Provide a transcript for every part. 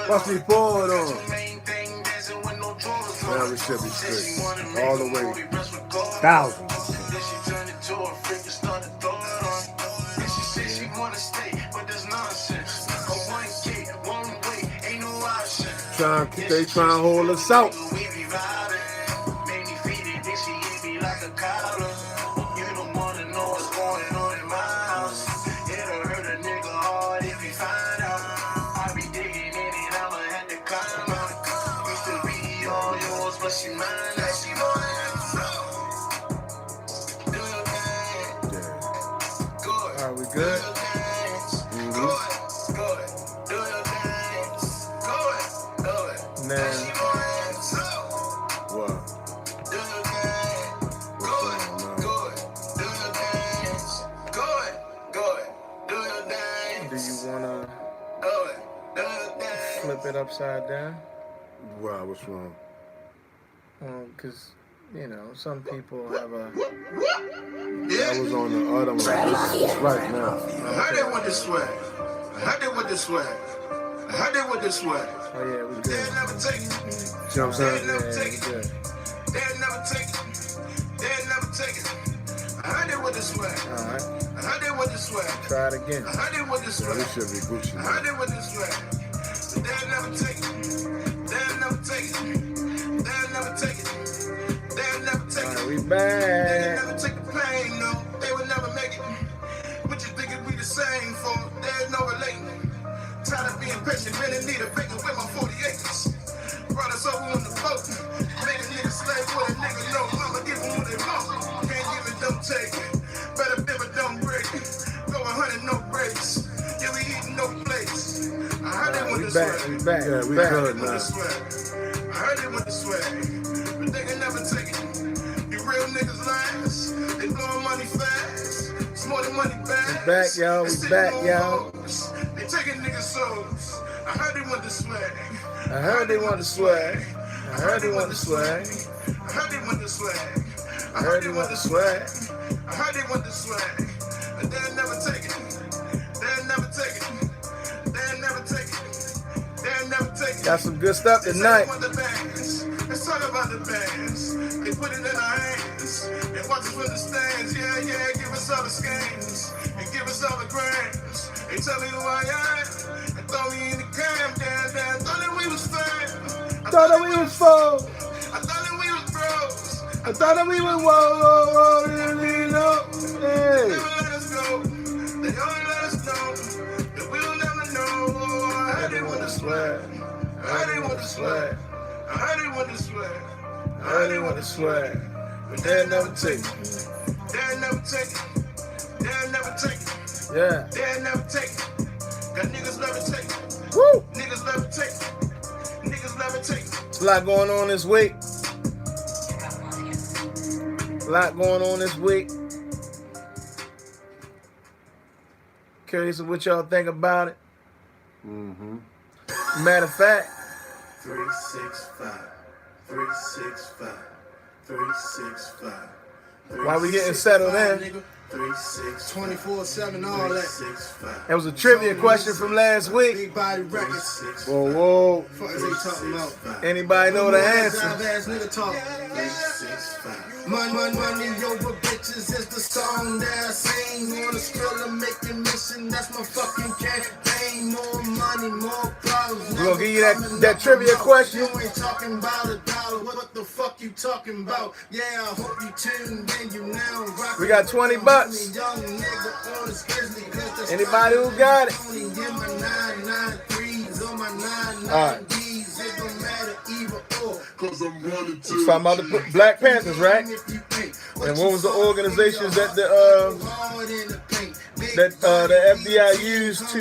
Watch me pour it on. Now we should be straight. All the way. Thousands. They trying to hold us out. Are we good? Now, what? Do you wanna flip it upside down? Why? What's wrong? Because, you know, some people have a... I was on the other one. It's right now. I heard it with the swag. I heard it with the swag. I heard it with the swag. Oh, yeah, we good. They'll never take it. You know what I'm saying? They'll never take it. Yeah, They'll never take it. They'll never take it. I heard it with the swag. all right. I heard it with the swag. Try it again. I heard it with the Yeah, swag. this should be Gucci. I heard it with the swag. They'll never take it. They'll never take it. They'll never take it. They'll never take All it. right, we They'll back. never take the pain, no. They would never make it. What you think we the same for? There's no relating. Tired of being patient, really need a bacon with my 40 acres. Brought us over on the boat. Make a nigga slave with a nigga, no mama, give them what they want. Can't give it, don't take it. Better bib it, don't break it. Go 100, no breaks. Yeah, we eating no plates. I heard it with the swag. We back. Yeah, we I heard good it with now. the swag. I heard it with the swag. But they can never take it. You real niggas last. They blowing money fast. It's more than money back. We back, y'all. We back, y'all. They taking niggas' souls. I heard they want the swag. I heard they want the swag. I heard they want the swag. I heard they want the swag. I heard they want the swag. I heard they want the swag. But they'll never take it. They'll never take it. They'll never take it. They'll never take it. Got some good stuff They say tonight. they want the bands. Let's talk about the bands. They put it in our hands. They watch us from the stands. Yeah, yeah, give us all the scans. And give us all the grams. They tell me who I am. And throw me in the cam. Damn, damn. Thought that we was fam. Thought that we was full. I thought that we was bros. I thought that we was whoa, really low. They Hey. never let us go. They only let us know that we'll never know. I heard they want the swag. I heard they want the swag. I heard they want the swag. I heard they want the swag. But they'll never take it. They'll never take it. They'll never take it. Yeah. They'll never take it. Got niggas never take it. Woo. Niggas never take it. Niggas never take it. There's a lot going on this week. A lot going on this week. Curious of what y'all think about it. Matter of fact, 365. 365. 365. while we getting settled in, 24/7, all that. there was a trivia question from last week. Big body records. Whoa, whoa. Fuck is they talking about? Anybody know the answer? Ass nigga talk. Money over bitches is the song that I sing. On the skill of making mission, that's my fucking campaign. More money, more problems. We're gonna give you that trivia question. You ain't talking about a dollar. What the fuck you talking about? Yeah, I hope you tuned in. You now rockin'. We got 20 bucks. Young nigga on his grizzly, 'cause that's Anybody who got it? only in my 993s on my 990s. It don't matter either or. 'Cause I'm running to. We're talking about the Black Panthers, right? And what was the organizations that the FBI used to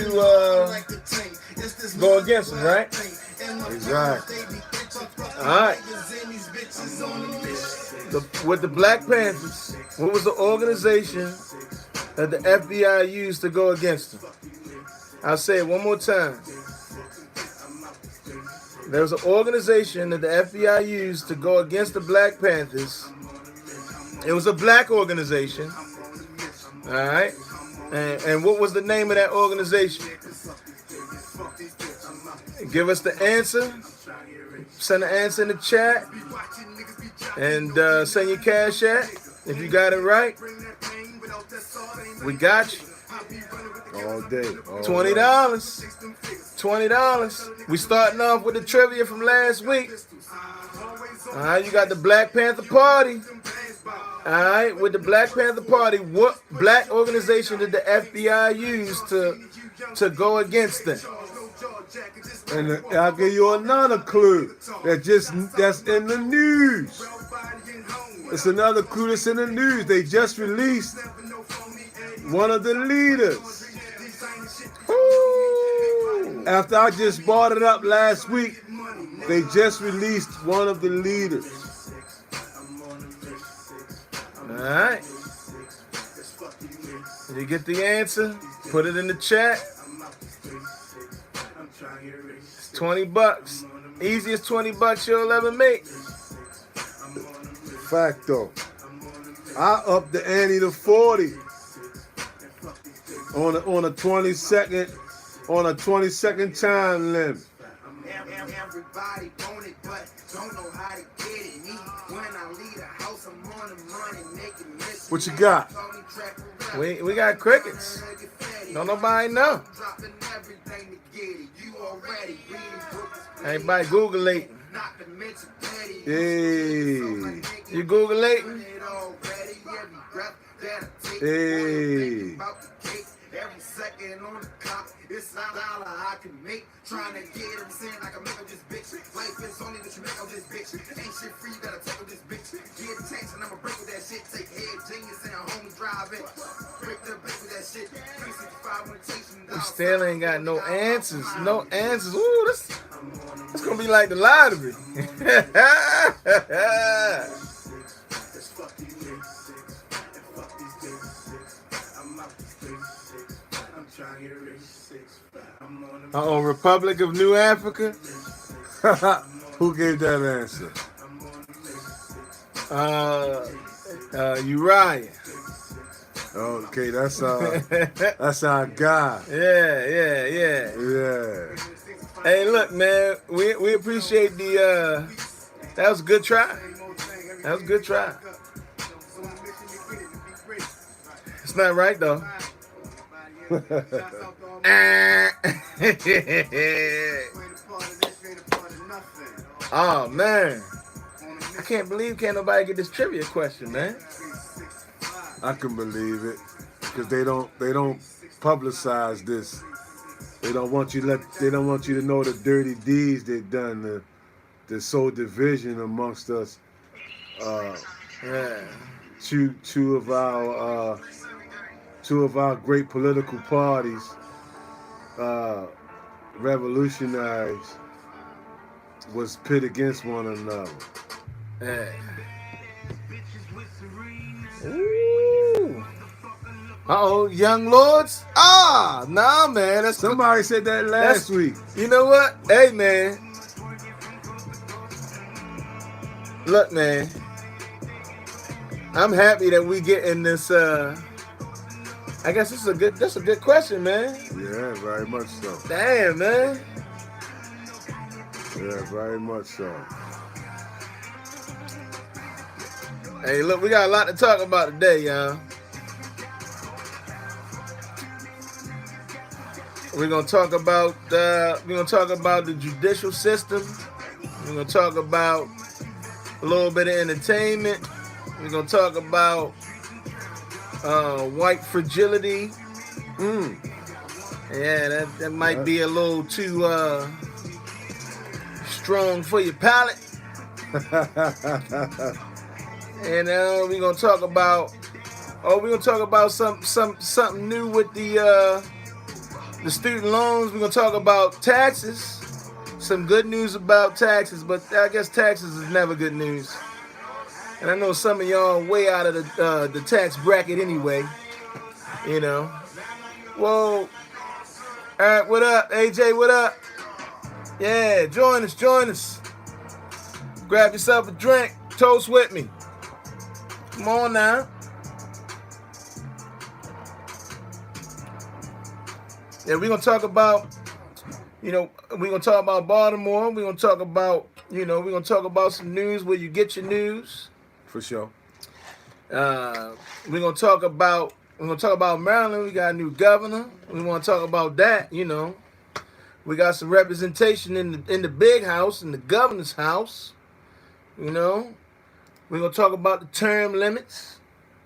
go against them, right? Exactly. All right. With the Black Panthers, what was the organization that the FBI used to go against them? I'll say it one more time. There was an organization that the FBI used to go against the Black Panthers. It was a black organization. All right. And what was the name of that organization? Give us the answer. Send the answer in the chat. And send your cash app. If you got it right, we got you. All day. $20. $20. We starting off with the trivia from last week. All right, you got the Black Panther Party. All right, with the Black Panther Party, what black organization did the FBI use to go against them? And I'll give you another clue that's in the news. It's another clue that's in the news. They just released one of the leaders. Ooh. After I just brought it up last week, they just released one of the leaders. All right. Did you get the answer? Put it in the chat. It's $20. Easiest $20 you'll ever make. Facto. I upped the ante to 40 on a 20-second time limit. Everybody want it, but don't know how to get it. Me, when I leave the house, I'm on the money, making miss. What you got? We got crickets. Don't nobody know. Everybody Googling. Hey. You Googling? Hey. Every second on the clock, it's $1 I can make. Trying to get him saying I can make of this bitch. Life is only that you make of this bitch. Ain't shit free, you gotta take of this bitch. Get attention, I'ma break with that shit. Take head genius and a homie drive it. Break the break with that shit. 365 when it takes you. We still ain't got no answers. No answers. Ooh, this gonna be like the lottery. Republic of New Africa. Who gave that answer? Uriah. Okay, that's our guy. Yeah. Hey, look, man, we appreciate the. That was a good try. It's not right though. Oh man, I can't believe can't nobody get this trivia question, man. I can believe it because they don't publicize this. They don't want you to know the dirty deeds they've done to sow division amongst us. Two of our great political parties, revolutionaries, was pit against one another. Ooh. Uh-oh, young lords? Nah, man. Somebody said that last week. You know what? Hey, man. Look, man. I'm happy that we get in this. I guess that's a good question, man. Yeah, very much so. Damn, man. Yeah, very much so. Hey, look, we got a lot to talk about today, y'all. We're gonna talk about the judicial system. We're gonna talk about a little bit of entertainment. We're gonna talk about white fragility. Yeah, that might be a little too strong for your palate. And we're gonna talk about something new with the student loans. We're gonna talk about taxes. Some good news about taxes, but I guess taxes is never good news. And I know some of y'all are way out of the tax bracket anyway. You know. Whoa. All right, what up, AJ? What up? Yeah, join us. Grab yourself a drink. Toast with me. Come on now. Yeah, we're gonna talk about You know, we're gonna talk about Baltimore. We're gonna talk about, we're gonna talk about some news where you get your news. For sure. We're gonna talk about Maryland. We got a new governor. We want to talk about that. We got some representation in the big house, in the governor's house. We're gonna talk about the term limits.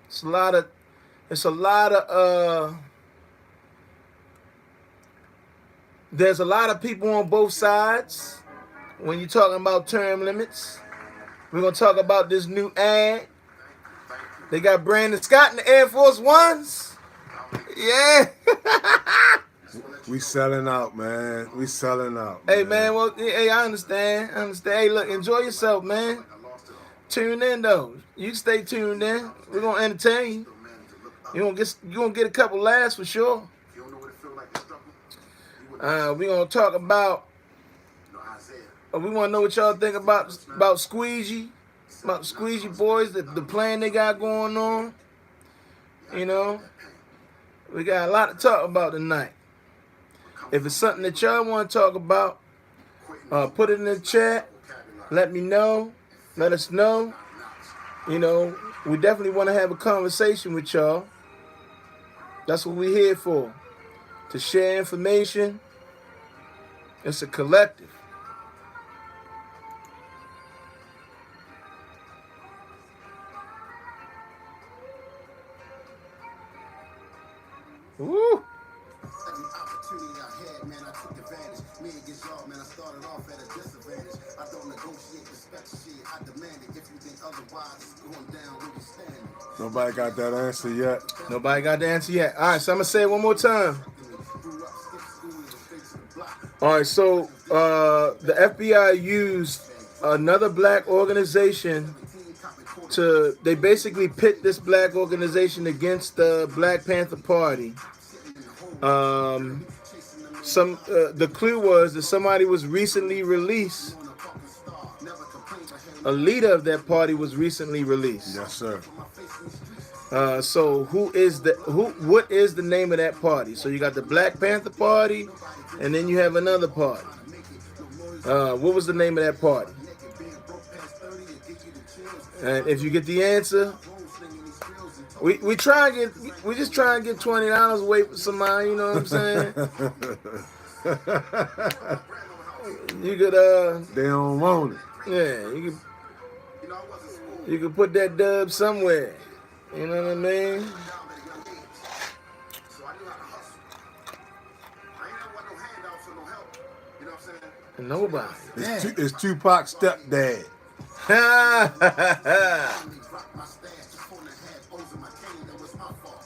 It's a lot of there's a lot of people on both sides when you're talking about term limits. We're gonna talk about this new ad. They got Brandon Scott in the Air Force Ones. Yeah. We selling out, man. We selling out. Hey, man. Well, hey, I understand. Hey, look, enjoy yourself, man. Tune in though. You stay tuned in. We're gonna entertain you. You gonna get a couple laughs for sure. We're gonna talk about. We want to know what y'all think about Squeegee. About the Squeegee boys, the plan they got going on. We got a lot to talk about tonight. If it's something that y'all want to talk about, put it in the chat. Let me know. Let us know. We definitely want to have a conversation with y'all. That's what we're here for. To share information. It's a collective. Woo! Every opportunity I had, man, I took advantage. Me against y'all, man, I started off at a disadvantage. I don't negotiate respect shit, I demand it. If you think otherwise, it's going down where you standing. Nobody got that answer yet. Nobody got the answer yet. All right, so I'm going to say it one more time. All right, so the FBI used another black organization they basically pit this black organization against the Black Panther Party. The clue was that somebody was recently released. A leader of that party was recently released. Yes, sir. So what is the name of that party? So you got the Black Panther Party, and then you have another party. What was the name of that party? And if you get the answer, we just try and get $20 away from somebody. You know what I'm saying? You could They don't want it. Yeah, you could put that dub somewhere. You know what I mean? Nobody. It's Tupac's stepdad.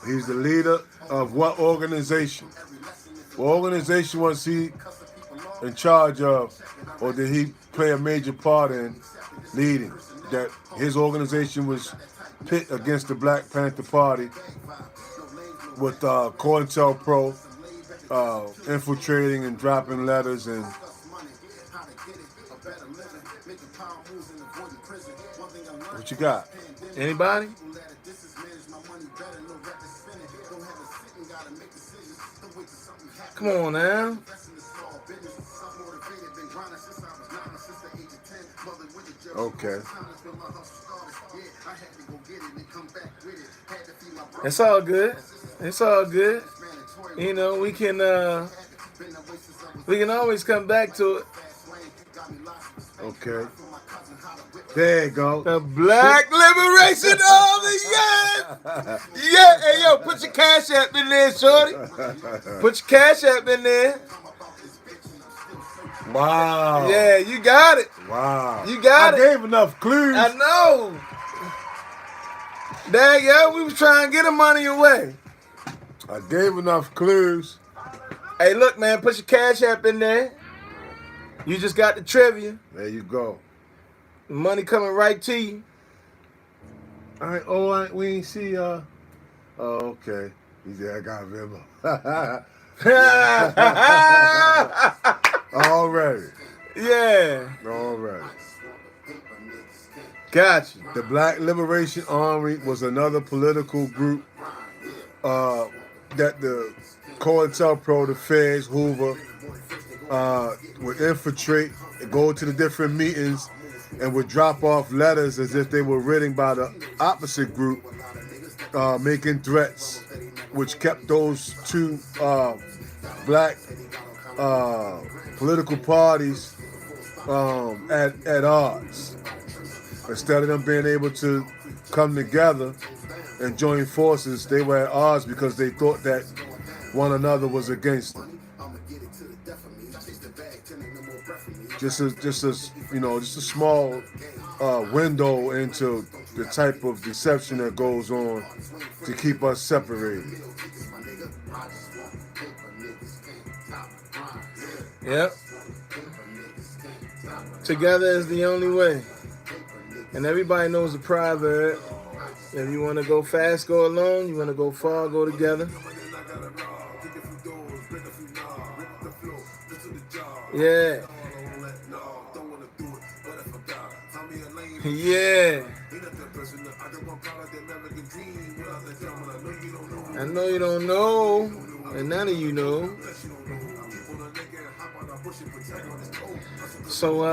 He's the leader of what organization? What organization was he in charge of, or did he play a major part in leading? That his organization was pit against the Black Panther Party with COINTELPRO infiltrating and dropping letters and. What you got? Anybody? Come on now. Okay. It's all good. It's all good. We can always come back to it. Okay. There you go. The Black Liberation Army, yeah! Yeah, hey, yo, put your cash app in there, shorty. Put your cash app in there. Wow. Yeah, you got it. Wow. You got it. I gave enough clues. I know. Dang, yo, we was trying to get the money away. I gave enough clues. Hey, look, man, put your cash app in there. You just got the trivia. There you go. The money coming right to you. We ain't see, oh, okay. He said, I got a memo. Already. Yeah. Already. Gotcha. The Black Liberation Army was another political group that the COINTELPRO, the Feds, Hoover, would infiltrate, go to the different meetings, and would drop off letters as if they were written by the opposite group, making threats, which kept those two black political parties at odds. Instead of them being able to come together and join forces, they were at odds because they thought that one another was against them. Just a small window into the type of deception that goes on to keep us separated. Yep. Together is the only way. And everybody knows the proverb. If you want to go fast, go alone. You want to go far, go together. Yeah. Yeah. I know you don't know, and none of you know. So,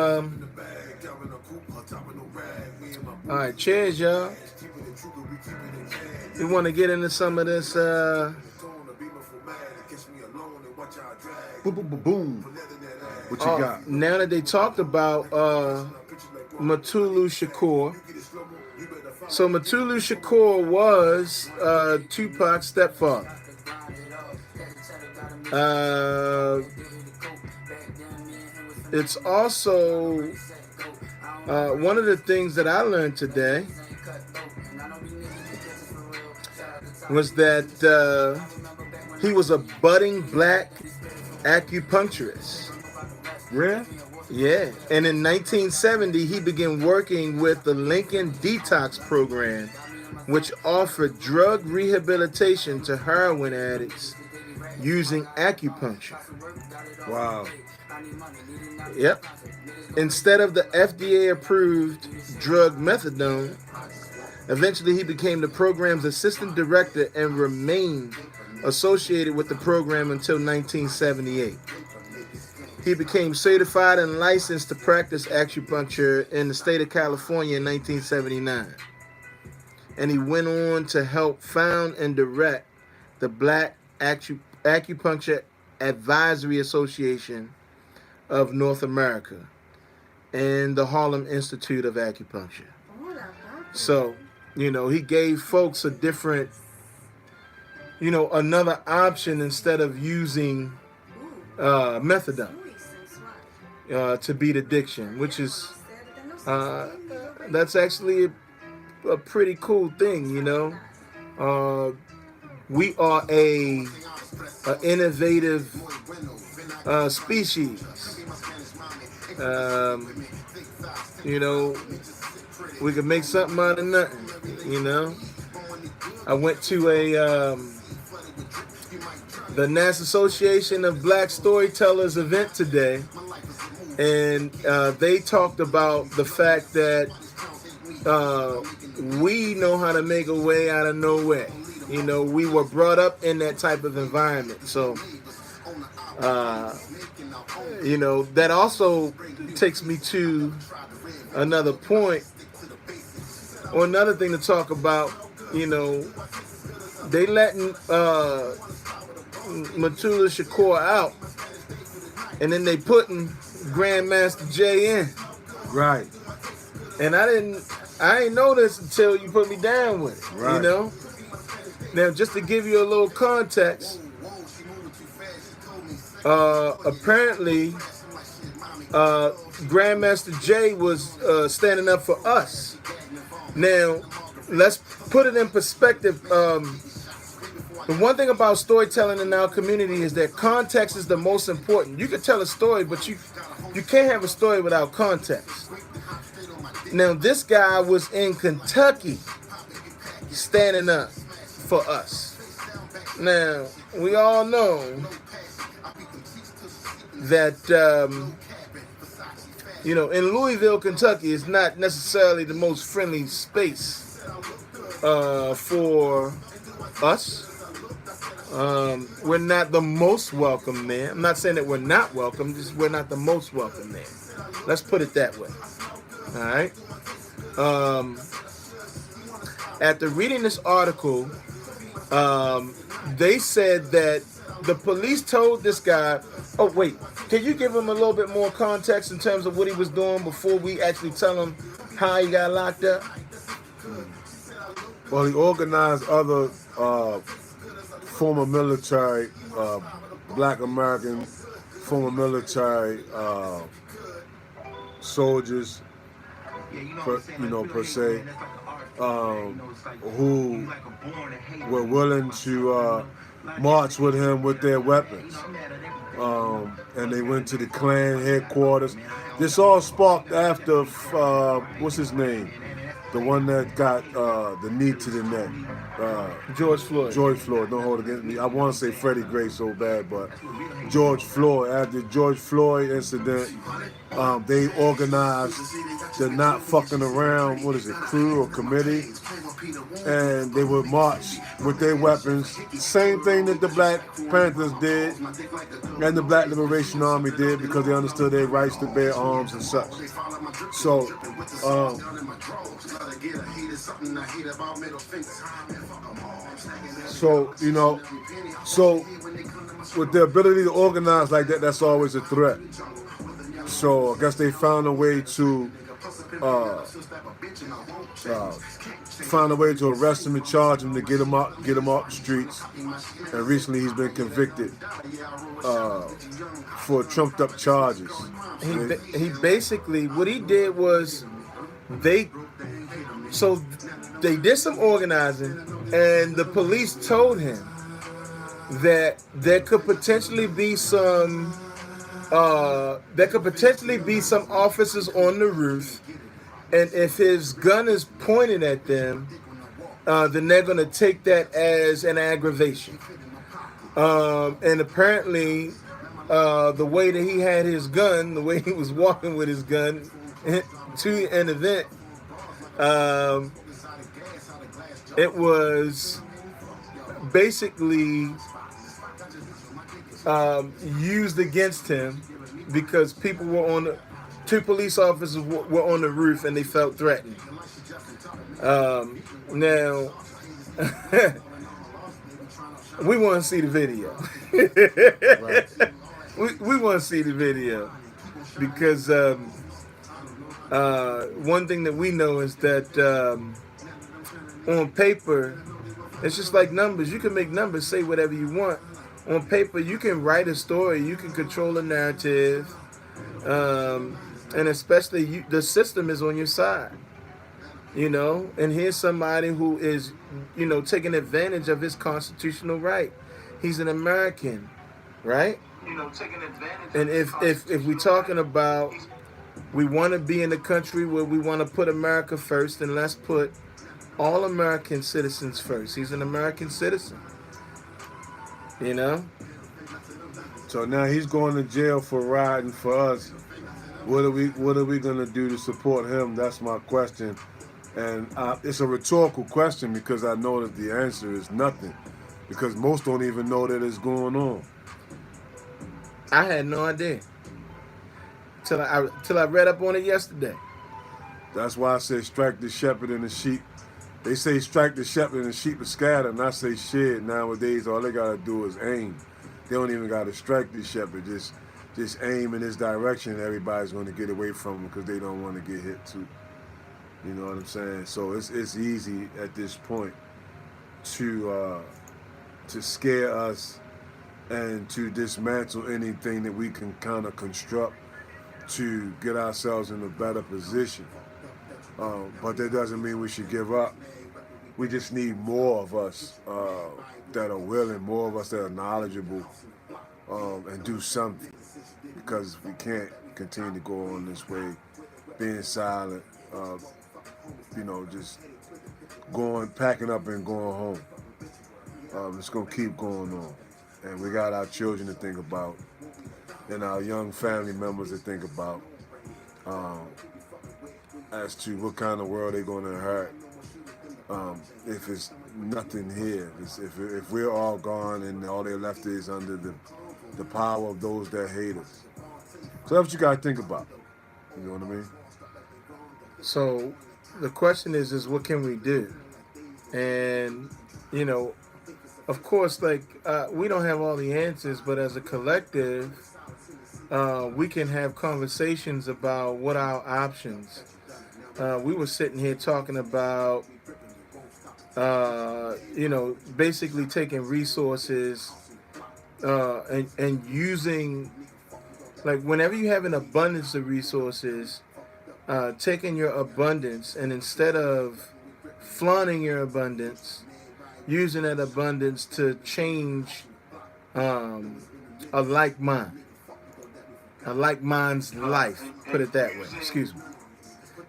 all right, cheers, y'all. We want to get into some of this, Boom, boom, boom, boom. What you got? Now that they talked about Mutulu Shakur. So Mutulu Shakur was Tupac's stepfather. It's also one of the things that I learned today was that he was a budding black acupuncturist. Really? Yeah. And in 1970, he began working with the Lincoln Detox Program, which offered drug rehabilitation to heroin addicts using acupuncture. Wow. Yep. Instead of the FDA-approved drug methadone, eventually he became the program's assistant director and remained associated with the program until 1978. He became certified and licensed to practice acupuncture in the state of California in 1979. And he went on to help found and direct the Black Acupuncture Advisory Association of North America and the Harlem Institute of Acupuncture. So, he gave folks a different, another option instead of using methadone to beat addiction, which is, that's actually a pretty cool thing, We are a innovative species. We could make something out of nothing, I went to the National Association of Black Storytellers event today, and they talked about the fact that we know how to make a way out of no way. We were brought up in that type of environment. So, that also takes me to another point, or another thing to talk about. They letting Mutulu Shakur out, and then they putting Grandmaster Jay in. Right. And I ain't know this until you put me down with it. Right. Now, just to give you a little context, apparently, Grandmaster Jay was standing up for us. Now, let's put it in perspective. The one thing about storytelling in our community is that context is the most important. You can tell a story, but you can't have a story without context. Now, this guy was in Kentucky standing up for us. Now, we all know that, in Louisville, Kentucky is not necessarily the most friendly space for us. We're not the most welcome there. I'm not saying that we're not welcome, just we're not the most welcome there. Let's put it that way. All right. Um, After reading this article, they said that the police told this guy, oh, wait, can you give him a little bit more context in terms of what he was doing before we actually tell him how he got locked up? Well, he organized other former military, black American former military soldiers, per se, who were willing to march with him with their weapons. And they went to the Klan headquarters. This all sparked after, what's his name? The one that got the knee to the neck. George Floyd. George Floyd, don't hold it against me. I want to say Freddie Gray so bad, but George Floyd, after the George Floyd incident, they organized the Not Fucking Around, crew or committee, and they would march with their weapons. Same thing that the Black Panthers did and the Black Liberation Army did, because they understood their rights to bear arms and such. So, with the ability to organize like that, that's always a threat. So I guess they found a way to arrest him and charge him, to get him off the streets. And recently he's been convicted for trumped up charges. He basically, what he did was they did some organizing, and the police told him that there could potentially be some officers on the roof, and if his gun is pointed at them, then they're going to take that as an aggravation. And apparently, the way that he had his gun, the way he was walking with his gun to an event, it was basically used against him because people were two police officers were on the roof and they felt threatened. Now, we want to see the video. Right. We want to see the video because one thing that we know is that on paper, it's just like numbers. You can make numbers say whatever you want. On paper, you can write a story. You can control a narrative. And especially the system is on your side. And here's somebody who is, taking advantage of his constitutional right. He's an American, right? Taking advantage. And if we're talking about, we want to be in a country where we want to put America first, then let's put all American citizens first. He's an American citizen. So now he's going to jail for riding for us. What are we gonna do to support him? That's my question, and it's a rhetorical question because I know that the answer is nothing, because most don't even know that it's going on. I had no idea till I read up on it yesterday. That's why I say strike the shepherd and the sheep. They say strike the shepherd and the sheep are scattered, and I say shit. Nowadays, all they gotta do is aim. They don't even gotta strike the shepherd. Just aim in this direction. Everybody's going to get away from them because they don't want to get hit too. You know what I'm saying? So it's easy at this point to scare us and to dismantle anything that we can kind of construct to get ourselves in a better position. But that doesn't mean we should give up. We just need more of us that are willing, more of us that are knowledgeable, and do something. Because we can't continue to go on this way, being silent, just packing up and going home. It's going to keep going on. And we got our children to think about, and our young family members to think about, as to what kind of world they're going to inherit. If it's nothing here. If we're all gone and all they're left is under the power of those that hate us. So that's what you gotta think about. You know what I mean? So the question is what can we do? And you know, of course, like we don't have all the answers, but as a collective, we can have conversations about what our options. We were sitting here talking about, basically taking resources and using, like, whenever you have an abundance of resources, taking your abundance and instead of flaunting your abundance, using that abundance to change a like mind, a like mind's life. Put it that way. Excuse me.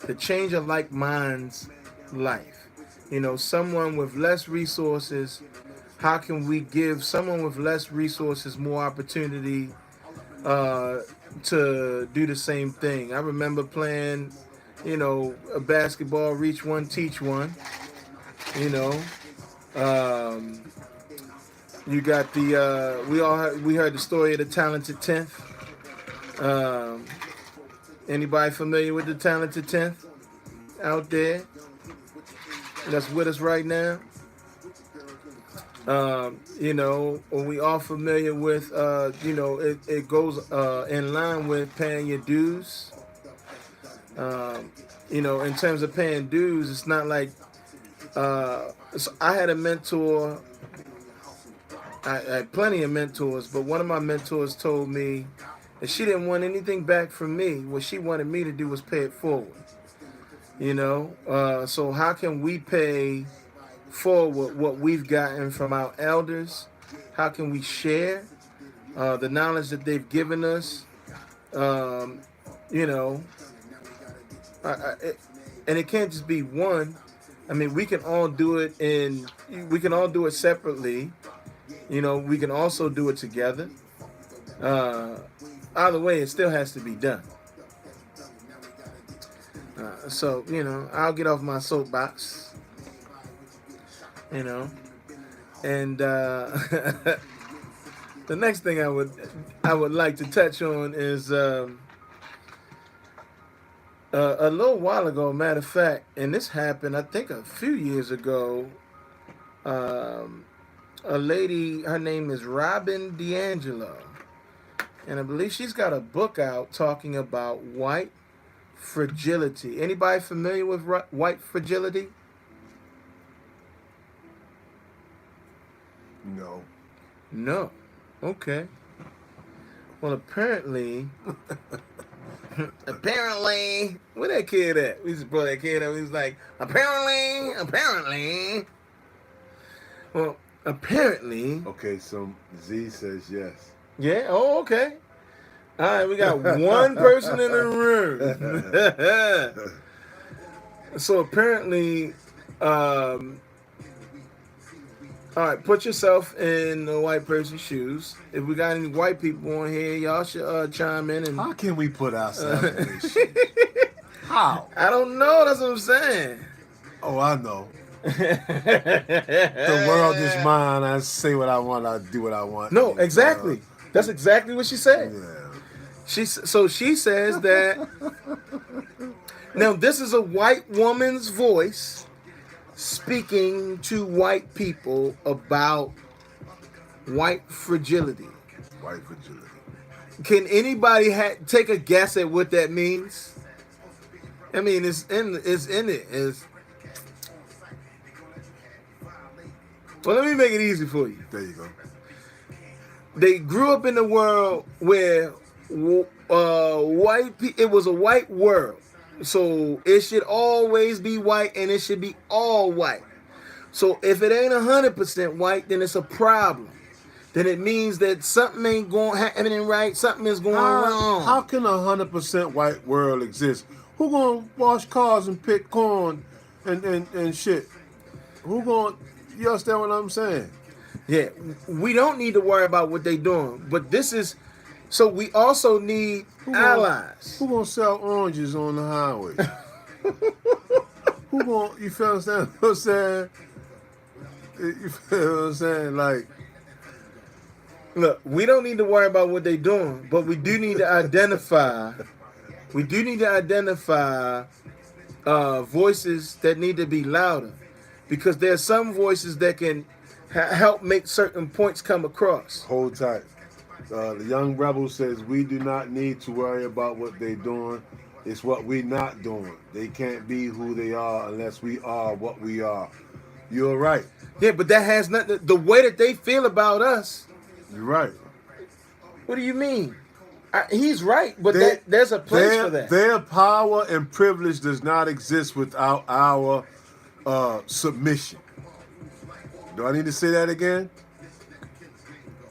To change a like mind's life. You know, someone with less resources. How can we give someone with less resources more opportunity to do the same thing? I remember playing, a basketball, reach one, teach one. You know, you got the we heard the story of the talented 10th. Anybody familiar with the talented 10th out there that's with us right now? We all familiar with, it goes in line with paying your dues. In terms of paying dues, it's not like, so I had a mentor. I had plenty of mentors, but one of my mentors told me that she didn't want anything back from me. What she wanted me to do was pay it forward. So how can we pay forward what we've gotten from our elders? How can we share the knowledge that they've given us? And it can't just be one. I mean, we can all do it separately. We can also do it together. Either way, it still has to be done. So, I'll get off my soapbox. And the next thing I would like to touch on is a little while ago, matter of fact, and this happened, I think, a few years ago. A lady, her name is Robin DiAngelo, and I believe she's got a book out talking about white fragility. Anybody familiar with white fragility? No. Okay. Well, apparently, where that kid at? We used to pull that kid up. He was like, apparently. Well, apparently. Okay, so Z says yes. Yeah? Oh, okay. All right, we got one person in the room. So apparently, all right, put yourself in the white person's shoes. If we got any white people on here, y'all should chime in. And how can we put ourselves in this shit? How? I don't know. That's what I'm saying. Oh, I know. The world is mine. I say what I want. I do what I want. No, exactly. That's exactly what she said. Yeah. She says that. Now, this is a white woman's voice speaking to white people about white fragility. White fragility. Can anybody take a guess at what that means? I mean, it's in it. Well, let me make it easy for you. There you go. They grew up in a world where it was a white world. So it should always be white, and it should be all white. So if it ain't 100% white, then it's a problem. Then it means that something ain't happening right. Something is going wrong. How can a 100% white world exist? Who gonna wash cars and pick corn and shit? Who gonna? You understand what I'm saying? Yeah, we don't need to worry about what they doing, but this is. So we also need allies. Who gonna sell oranges on the highway? Who gonna? You understand what I'm saying? You feel what I'm saying? Like, Look, we don't need to worry about what they're doing, but we do need to identify. We do need to identify voices that need to be louder, because there are some voices that can help make certain points come across. hold tight. The young rebel says we do not need to worry about what they're doing. It's what we're not doing. They can't be who they are unless we are what we are. You're right. Yeah, but that has nothing. The way that they feel about us. You're right. What do you mean? He's right, but there's a place for that. Their power and privilege does not exist without our submission. Do I need to say that again?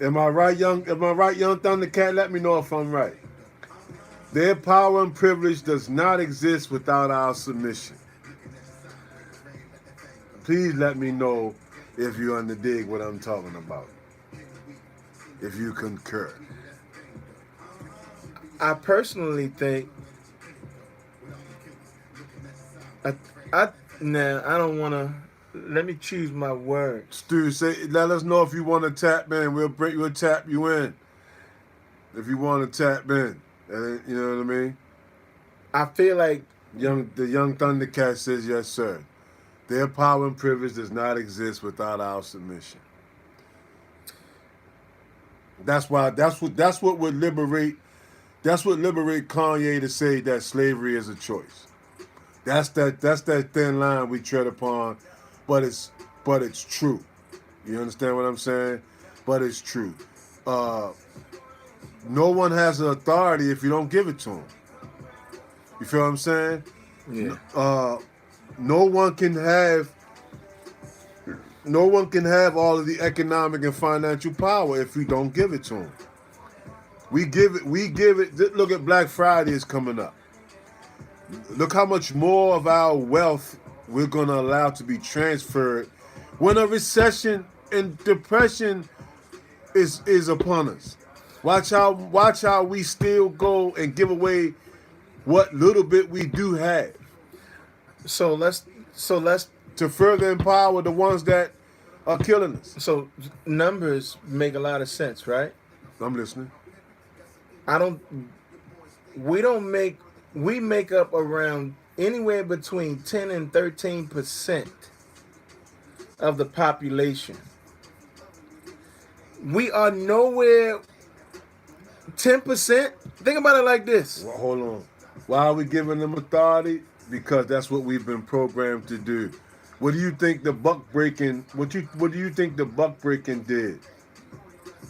Am I right, young Thundercat? Let me know if I'm right. Their power and privilege does not exist without our submission. Please let me know if you underdig what I'm talking about. If you concur. I personally think I don't want to. Let me choose my words. Stu, let us know if you want to tap in. We'll tap you in. If you want to tap in, you know what I mean. I feel like the young Thundercat says yes, sir. Their power and privilege does not exist without our submission. That's what would liberate. That's what liberate Kanye to say that slavery is a choice. That's that thin line we tread upon, but it's true. You understand what I'm saying? But it's true. No one has an authority if you don't give it to them. You feel what I'm saying? Yeah. No one can have all of the economic and financial power if you don't give it to them. We give it. Look at Black Friday is coming up. Look how much more of our wealth we're going to allow to be transferred when a recession and depression is upon us. Watch how we still go and give away what little bit we do have. So let's to further empower the ones that are killing us. So numbers make a lot of sense, right? I'm listening. We make up around anywhere between 10 and 13% of the population. We are nowhere 10%. Think about it like this. Well, hold on. Why are we giving them authority? Because that's what we've been programmed to do. What do you think the buck breaking? What do you think the buck breaking did?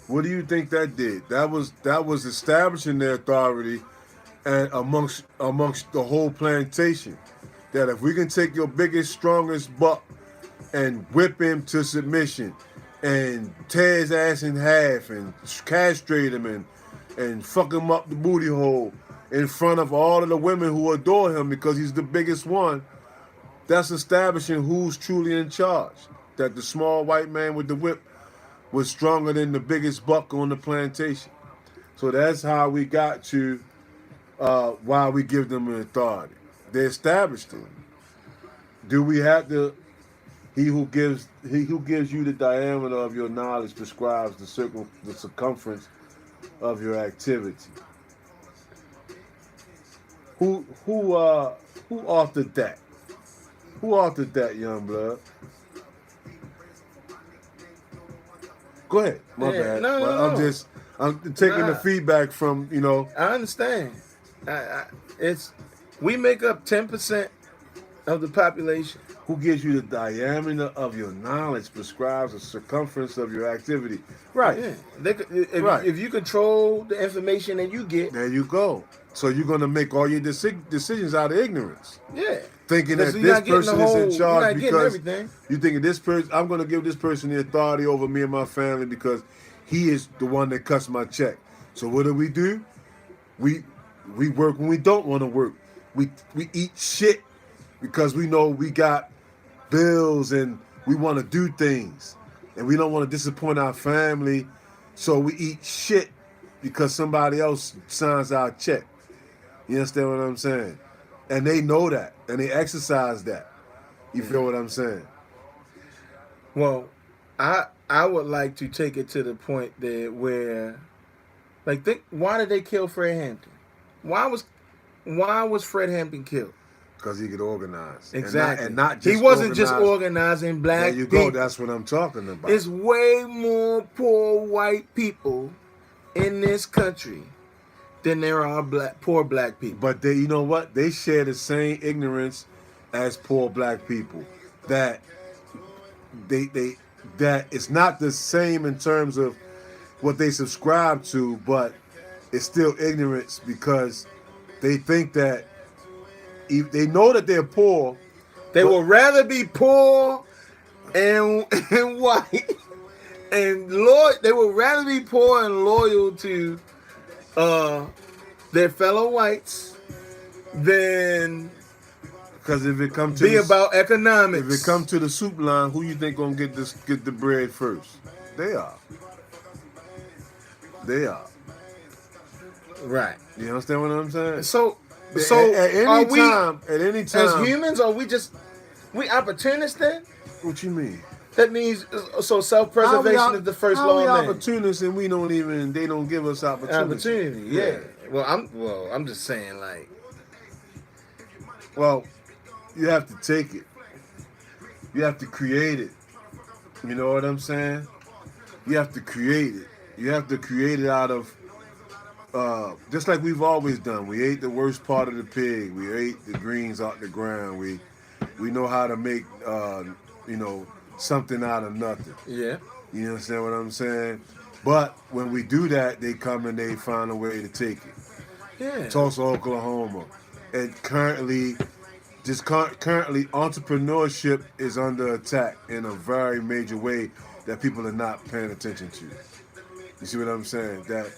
What do you think that did? That was establishing their authority and amongst the whole plantation. That if we can take your biggest, strongest buck and whip him to submission and tear his ass in half and castrate him and fuck him up the booty hole in front of all of the women who adore him because he's the biggest one, that's establishing who's truly in charge. That the small white man with the whip was stronger than the biggest buck on the plantation. So that's how we got to why we give them an authority. They established it. Do we have to? He who gives you the diameter of your knowledge prescribes the circumference of your activity. Who authored that? Who authored that, young blood? Go ahead. My bad. No. I'm taking the feedback from, I understand. We make up 10% of the population. Who gives you the diameter of your knowledge prescribes the circumference of your activity. Right. Yeah. If you control the information that you get. There you go. So you're going to make all your decisions out of ignorance. Yeah. Thinking that this person is in charge because you thinking this person, I'm going to give this person the authority over me and my family because he is the one that cuts my check. So what do? We work when we don't want to work. We eat shit because we know we got bills and we want to do things and we don't want to disappoint our family. So we eat shit because somebody else signs our check. You understand what I'm saying? And they know that and they exercise that. You feel what I'm saying? Well, I would like to take it to the point that where, like, why did they kill Fred Hampton? Why was Fred Hampton killed? Because he could organize. Exactly. And not just he wasn't just organizing black There you people. go. That's what I'm talking about. There's way more poor white people in this country than there are poor black people. But they, you know what? They share the same ignorance as poor black people. That that it's not the same in terms of what they subscribe to, but it's still ignorance because they think that they know that they're poor. They would rather be poor and white and loyal. They would rather be poor and loyal to their fellow whites than because if it comes to be about economics. If it comes to the soup line, who you think gonna get the bread first? They are. They are. Right. You understand what I'm saying? So at any time, as humans, are we opportunists then? What you mean? That means self-preservation is the first law of man. Opportunists and they don't give us opportunity. Yeah. Well, I'm just saying, like, well, you have to take it. You have to create it. You know what I'm saying? You have to create it. You have to create it out of just like we've always done. We ate the worst part of the pig. We ate the greens out the ground. We know how to make something out of nothing. Yeah. You understand what I'm saying? But when we do that, they come and they find a way to take it. Yeah. Tulsa, Oklahoma. And currently entrepreneurship is under attack in a very major way that people are not paying attention to. You see what I'm saying? That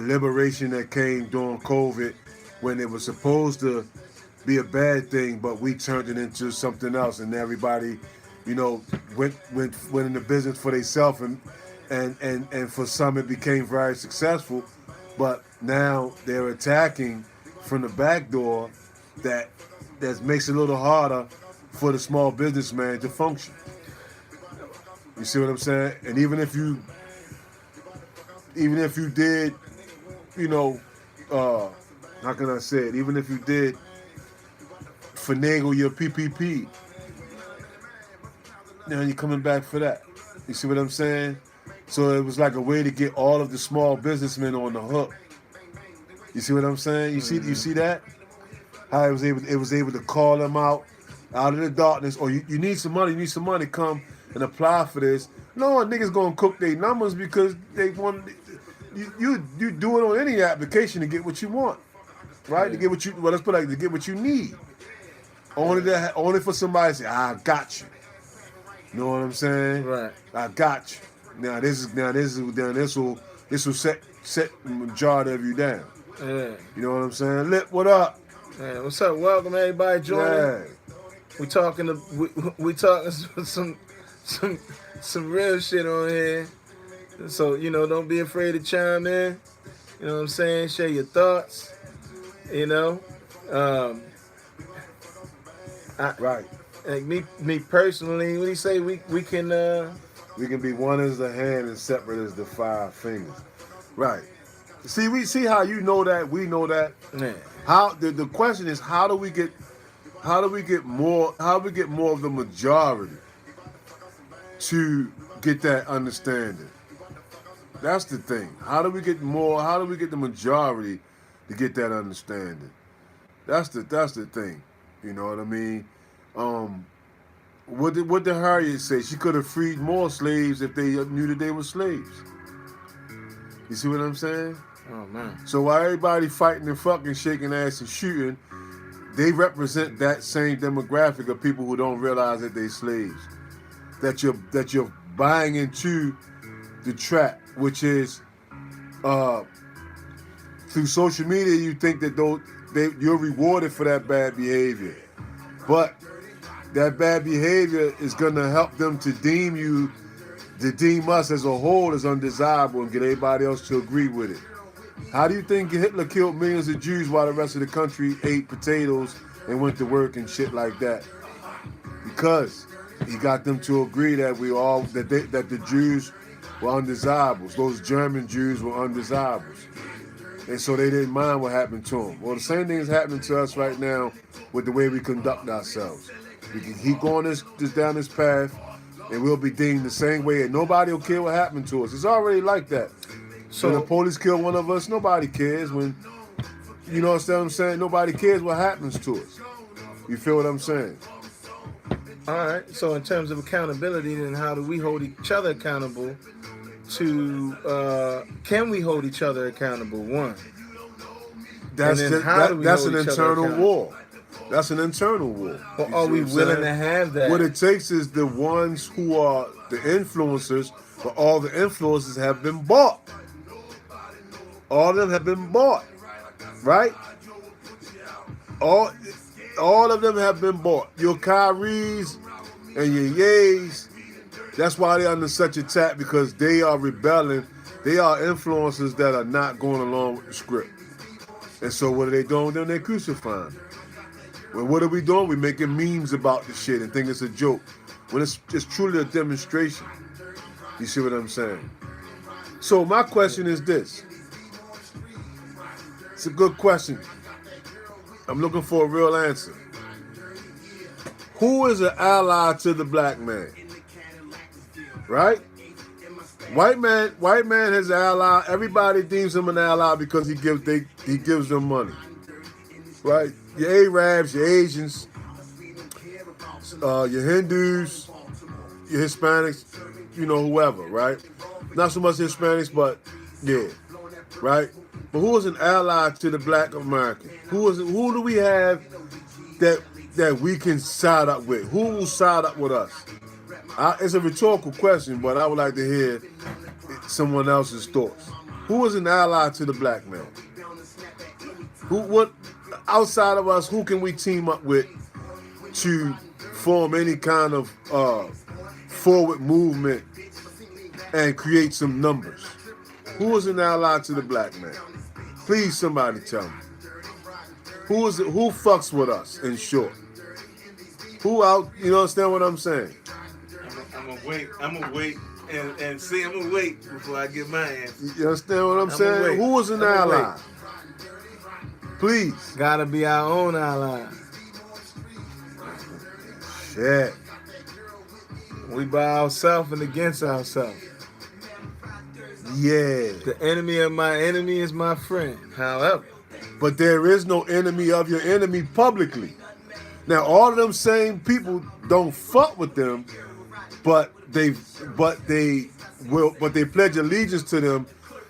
liberation that came during COVID when it was supposed to be a bad thing, but we turned it into something else, and everybody, went in the business for themselves, and for some it became very successful, but now they're attacking from the back door that makes it a little harder for the small businessman to function. You see what I'm saying? And even if you did, how can I say it? Even if you did finagle your PPP, now you're coming back for that. You see what I'm saying? So it was like a way to get all of the small businessmen on the hook. You see what I'm saying? You see that? How it was able to call them out of the darkness. Or you need some money, come and apply for this. No, niggas gonna cook their numbers because they want you do it on any application to get what you want. Right? Yeah. To get what you to get what you need. Only for somebody to say, I got you. You know what I'm saying? Right. I got you. Now this will set the majority of you down. Yeah. You know what I'm saying? Lip, what up? Yeah, what's up? Welcome everybody joining. Yeah. We talking some real shit on here. So, don't be afraid to chime in. You know what I'm saying? Share your thoughts. Right. Like me personally, what do you say? We can be one as the hand and separate as the five fingers. Right. We see how you know that, we know that. Yeah. How the question is how do we get more of the majority to get that understanding? That's the thing. How do we get the majority to get that understanding? That's the thing. You know what I mean? What did Harriet say? She could have freed more slaves if they knew that they were slaves. You see what I'm saying? Oh man. So while everybody fighting and fucking, shaking ass and shooting, they represent that same demographic of people who don't realize that they're slaves. That you're buying into the trap, which is through social media. You think that you're rewarded for that bad behavior, but that bad behavior is going to help them to deem us as a whole as undesirable and get everybody else to agree with it. How do you think Hitler killed millions of Jews while the rest of the country ate potatoes and went to work and shit like that? Because he got them to agree that that the Jews were undesirables. Those German Jews were undesirables. And so they didn't mind what happened to them. Well, the same thing is happening to us right now with the way we conduct ourselves. We can keep going this down this path, and we'll be deemed the same way, and nobody will care what happened to us. It's already like that. So when the police kill one of us, nobody cares. When, you know what I'm saying? Nobody cares what happens to us. You feel what I'm saying? All right. So in terms of accountability, then how do we hold each other accountable to, can we hold each other accountable? One. That's an internal war. That's an internal war. Well, are we willing to have that? What it takes is the ones who are the influencers, but all the influencers have been bought. All of them have been bought, right? All of them have been bought. Your Kyries and your Yays, that's why they're under such attack, because they are rebelling. They are influencers that are not going along with the script. And so what are they doing? Then they're crucifying. Well, what are we doing? We're making memes about the shit and think it's a joke. When it's truly a demonstration. You see what I'm saying? So my question is this. It's a good question. I'm looking for a real answer. Who is an ally to the black man? Right? White man is an ally. Everybody deems him an ally because he gives them money. Right? Your Arabs, your Asians, your Hindus, your Hispanics, you know, whoever, right? Not so much Hispanics, but yeah, right? But who is an ally to the black American? Who do we have that we can side up with? Who will side up with us? It's a rhetorical question, but I would like to hear someone else's thoughts. Who is an ally to the black man? What outside of us, who can we team up with to form any kind of forward movement and create some numbers? Who is an ally to the black man? Please, somebody tell me. Who fucks with us, in short? Who out, you understand what I'm saying? I'm gonna wait and see. I'm gonna wait before I get my answer. You understand what I'm saying? Who is an ally? Please. Gotta be our own ally. Shit. We by ourselves and against ourselves. Yeah. The enemy of my enemy is my friend. However. But there is no enemy of your enemy publicly. Now, all of them same people don't fuck with them, but they pledge allegiance to them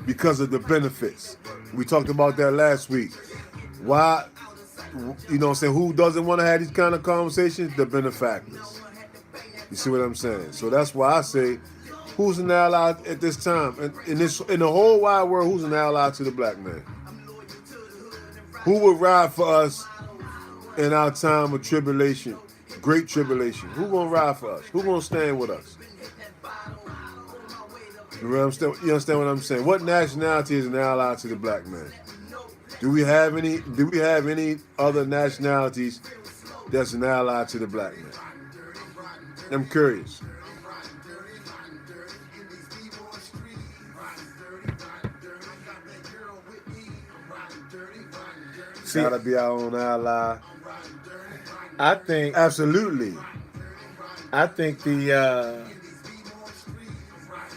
because of the benefits. We talked about that last week. Why, you know what I'm saying, who doesn't want to have these kind of conversations? The benefactors. You see what I'm saying? So that's why I say, who's an ally at this time? In the whole wide world, who's an ally to the black man? Who would ride for us in our time of tribulation, great tribulation? Who gonna ride for us? Who gonna stand with us? You understand what I'm saying? What nationality is an ally to the black man? Do we have any other nationalities that's an ally to the black man? I'm curious. Gotta be our own ally. I think absolutely. I think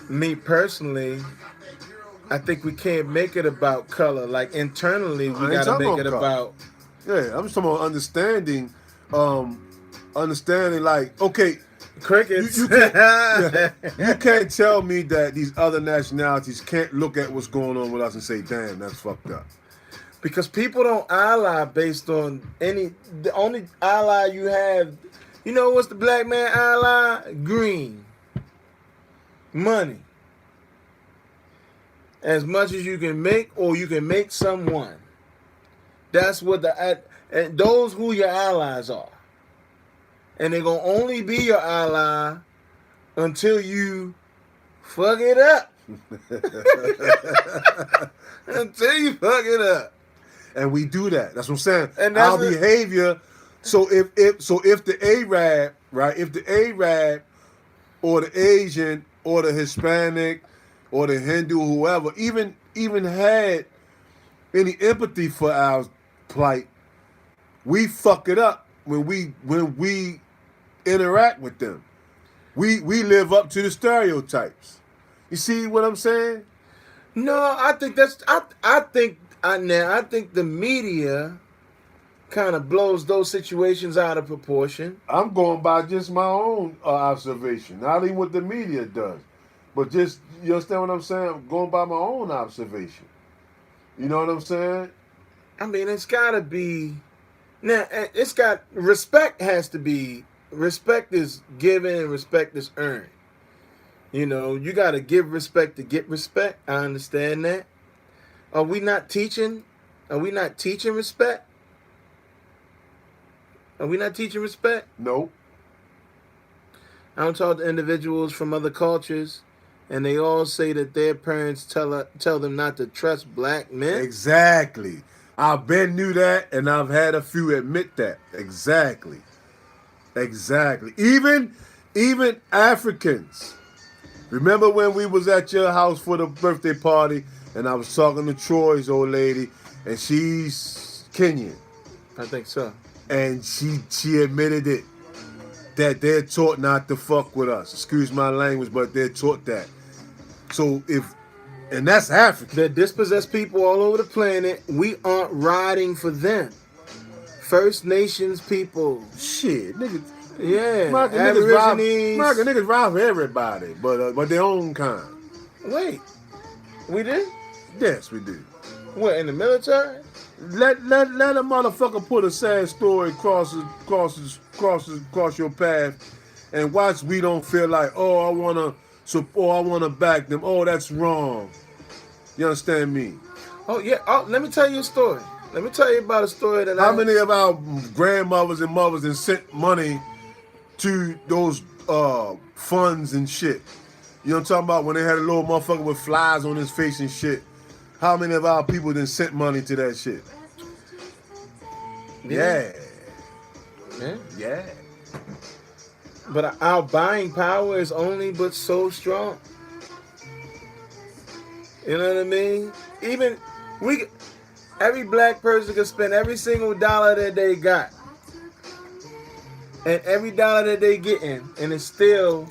me personally, I think we can't make it about color. Like internally, we gotta make it about. Yeah, I'm just talking about understanding. Understanding, like, okay, crickets. You can't tell me that these other nationalities can't look at what's going on with us and say, "Damn, that's fucked up." Because people don't ally based on the only ally you have, you know what's the black man ally? Green. Money. As much as you can make, or you can make someone. That's what and those who your allies are. And they're going to only be your ally until you fuck it up. Until you fuck it up. And we do that. That's what I'm saying. And our behavior. So if the Arab, right? If the Arab or the Asian or the Hispanic or the Hindu, whoever, even had any empathy for our plight, we fuck it up when we interact with them. We live up to the stereotypes. You see what I'm saying? No, I think I think the media kind of blows those situations out of proportion. I'm going by just my own observation, not even what the media does, but just, you understand what I'm saying? I'm going by my own observation. You know what I'm saying? I mean, it's got to be now. Respect has to be. Respect is given and respect is earned. You know, you got to give respect to get respect. I understand that. Are we not teaching? Are we not teaching respect? Are we not teaching respect? Nope. I don't talk to individuals from other cultures, and they all say that their parents tell them not to trust black men. Exactly. I've been knew that, and I've had a few admit that. Exactly. Even Africans. Remember when we was at your house for the birthday party, and I was talking to Troy's old lady, and she's Kenyan, I think so. and she admitted it, that they're taught not to fuck with us. Excuse my language, but they're taught that. So and that's African. They're dispossessed people all over the planet. We aren't riding for them. First Nations people. Shit, niggas. Yeah. Niggas ride for everybody, but their own kind. Wait. We did? Yes, we do. What, in the military? Let a motherfucker put a sad story cross your path, and watch we don't feel like, oh, I wanna back them. Oh, that's wrong. You understand me? Oh yeah. Oh, let me tell you a story. Let me tell you about a story that How many of our grandmothers and mothers that sent money to those funds and shit? You know what I'm talking about? When they had a little motherfucker with flies on his face and shit. How many of our people then sent money to that shit? Yeah. But our buying power is only but so strong. You know what I mean? Even every black person can spend every single dollar that they got, and every dollar that they getting, and it's still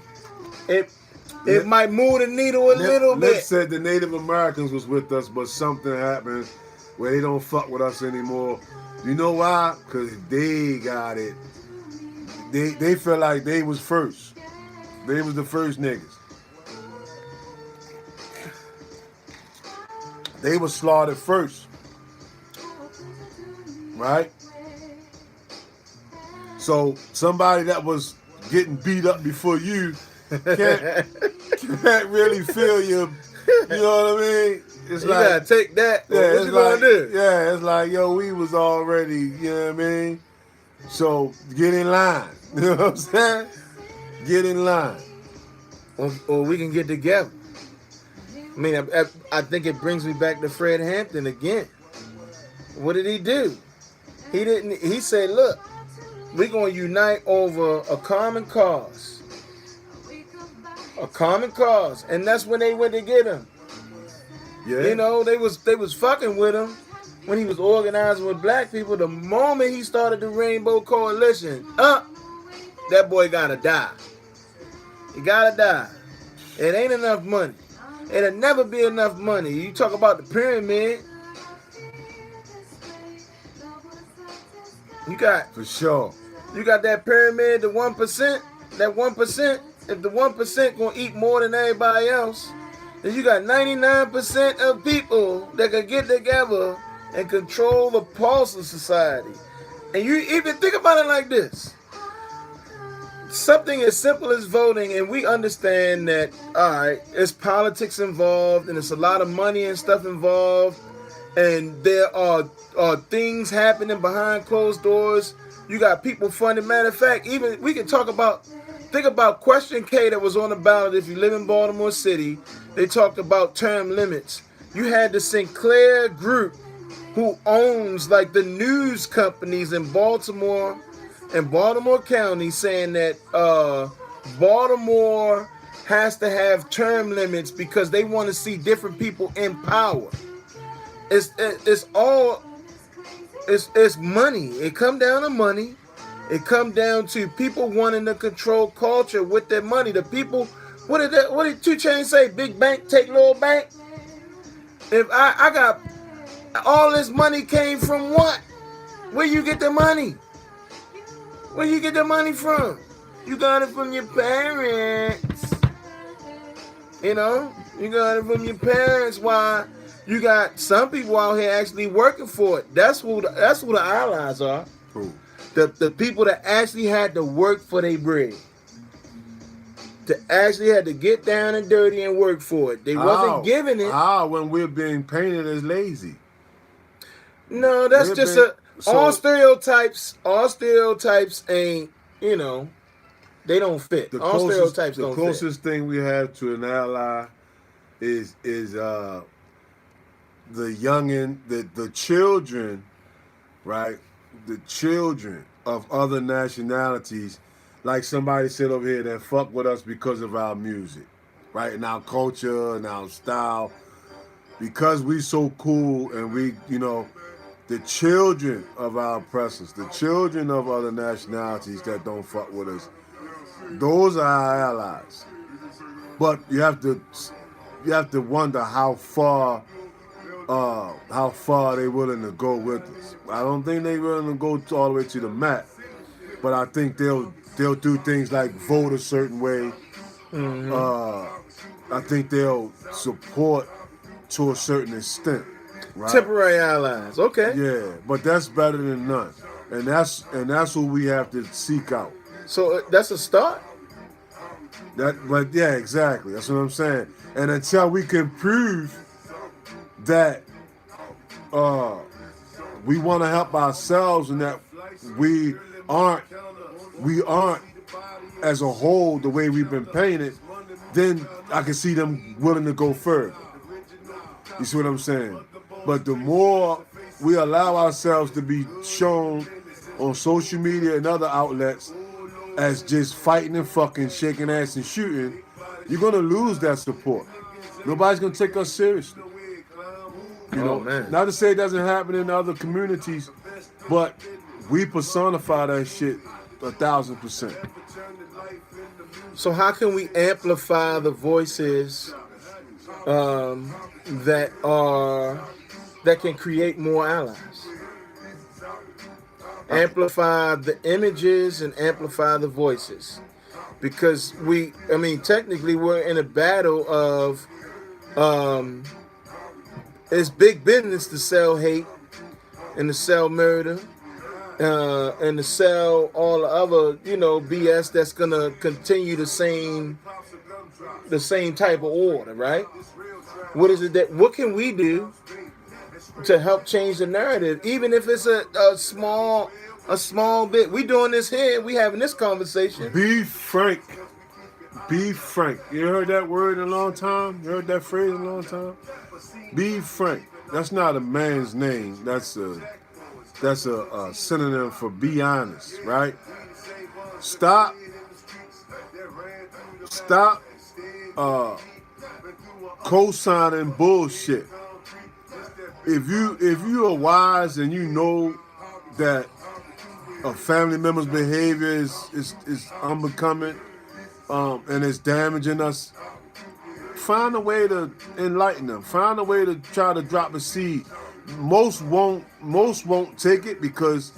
it might move the needle a little bit. Nip said the Native Americans was with us, but something happened where they don't fuck with us anymore. You know why? Because they got it. They felt like they was first. They was the first niggas. They was slaughtered first. Right? So somebody that was getting beat up before you can't really feel you. You know what I mean? It's you gotta take that. Yeah, what you gonna do? Yeah, it's like, yo, we was already, you know what I mean? So get in line. You know what I'm saying? Get in line. Or we can get together. I mean, I think it brings me back to Fred Hampton again. What did he do? He said, look, we're going to unite over a common cause. A common cause. And that's when they went to get him. Yeah. You know, they was fucking with him when he was organizing with black people. The moment he started the Rainbow Coalition, that boy gotta die. He gotta die. It ain't enough money. It'll never be enough money. You talk about the pyramid. You got For sure. You got that pyramid, the 1%. That 1%. If the 1% gonna eat more than everybody else, then you got 99% of people that can get together and control the pulse of society. And you even think about it like this. Something as simple as voting, and we understand that, all right, there's politics involved, and there's a lot of money and stuff involved, and there are things happening behind closed doors. You got people funding. Matter of fact, even we can think about Question K that was on the ballot. If you live in Baltimore City, they talked about term limits. You had the Sinclair Group, who owns like the news companies in Baltimore in Baltimore County saying that Baltimore has to have term limits because they want to see different people in power. It's all it's money. It come down to money. It come down to people wanting to control culture with their money. The people, what did 2 Chainz say? Big bank take little bank. If I got all this money came from what? Where you get the money? Where you get the money from? You got it from your parents. You know, you got it from your parents. Why? You got some people out here actually working for it. That's who the allies are. Who? The people that actually had to work for their bread. That actually had to get down and dirty and work for it. They wasn't giving it. When we're being painted as lazy. No, that's all stereotypes. All stereotypes ain't, they don't fit. All stereotypes don't fit. The closest thing we have to an ally is the youngin, the children, right? The children of other nationalities, like somebody said over here, that fuck with us because of our music, right? And our culture and our style. Because we so cool and we, the children of our oppressors, the children of other nationalities that don't fuck with us, those are our allies. But you have to wonder how far they willing to go with us. I don't think they willing to go all the way to the mat, but I think they'll do things like vote a certain way. I think they'll support to a certain extent. Right? Temporary allies, okay. Yeah, but that's better than none, and that's what we have to seek out. So that's a start. But yeah, exactly. That's what I'm saying. And until we can prove that we want to help ourselves and that we aren't as a whole the way we've been painted, then I can see them willing to go further. You see what I'm saying? But the more we allow ourselves to be shown on social media and other outlets as just fighting and fucking, shaking ass and shooting, you're going to lose that support. Nobody's going to take us seriously. Man. Not to say it doesn't happen in other communities, but we personify that shit 1,000%. So how can we amplify the voices that can create more allies? Amplify the images and amplify the voices, because technically we're in a battle of it's big business to sell hate and to sell murder and to sell all the other BS that's gonna continue the same type of order, right? What can we do to help change the narrative, even if it's a small bit? We doing this here. We having this conversation. Be frank. Be frank. You heard that word in a long time? You heard that phrase in a long time? Be frank. That's not a man's name. That's a synonym for be honest, right? Stop co-signing bullshit. If you are wise and you know that a family member's behavior is unbecoming and it's damaging us, find a way to enlighten them. Find a way to try to drop a seed. Most won't take it because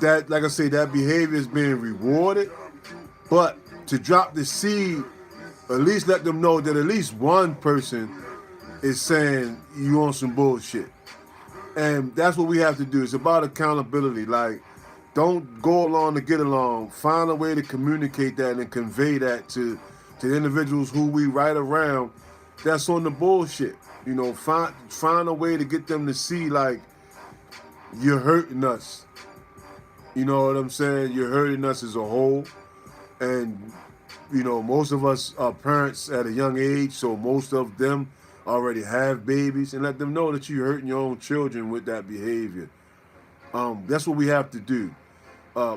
that, like I say, that behavior is being rewarded. But to drop the seed, at least let them know that at least one person is saying you on some bullshit. And that's what we have to do. It's about accountability. Like, don't go along to get along. Find a way to communicate that and convey that to the individuals who we right around that's on the bullshit. Find a way to get them to see, like, you're hurting us. You know what I'm saying? You're hurting us as a whole. And, most of us are parents at a young age, so most of them already have babies, and let them know that you're hurting your own children with that behavior. That's what we have to do.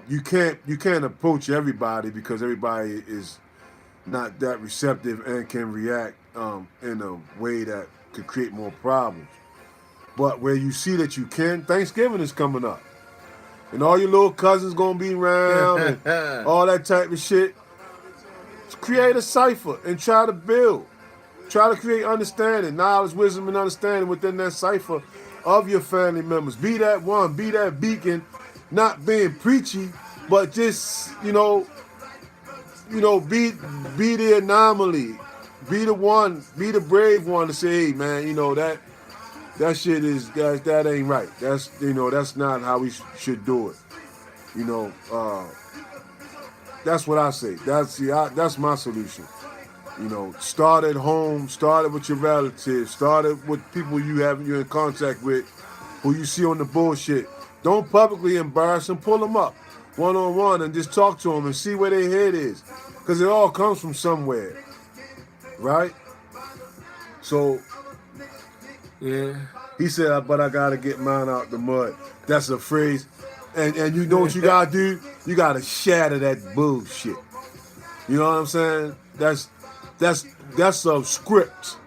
you can't approach everybody because everybody is not that receptive and can react in a way that could create more problems. But where you see that you can, Thanksgiving is coming up. And all your little cousins gonna be around and all that type of shit. Create a cipher and try to build. Try to create understanding, knowledge, wisdom, and understanding within that cipher of your family members. Be that one, be that beacon, not being preachy, but just, be the anomaly. Be the one, be the brave one to say, hey man, that shit is that ain't right. That's not how we should do it. That's what I say. That's my solution. Start at home, start it with your relatives, start it with people you're in contact with, who you see on the bullshit. Don't publicly embarrass them, pull them up one-on-one and just talk to them and see where their head is. Because it all comes from somewhere, right? So, Yeah. he said, but I gotta get mine out the mud. That's a phrase. And you know what you gotta do? You gotta shatter that bullshit. You know what I'm saying? That's a script.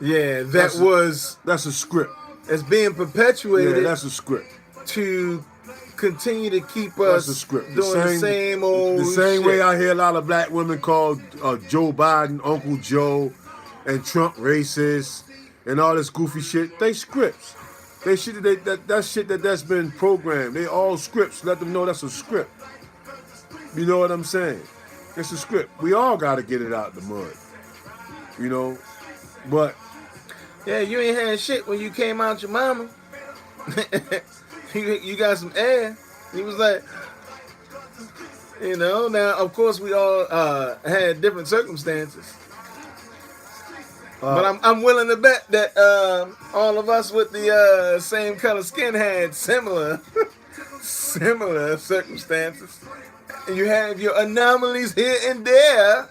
Yeah, That's a script. it's being perpetuated. Yeah, that's a script. To continue to keep That's us a script. doing the same old The same shit. way I hear a lot of black women call Joe Biden Uncle Joe and Trump racist and all this goofy shit. They scripts. That's shit that's been programmed. They all scripts. Let them know that's a script. You know what I'm saying? It's a script. We all got to get it out the mud. But Yeah, you ain't had shit when you came out your mama. you got some air. He was like, now of course we all had different circumstances. But I'm willing to bet that all of us with the same color skin had similar circumstances. And you have your anomalies here and there.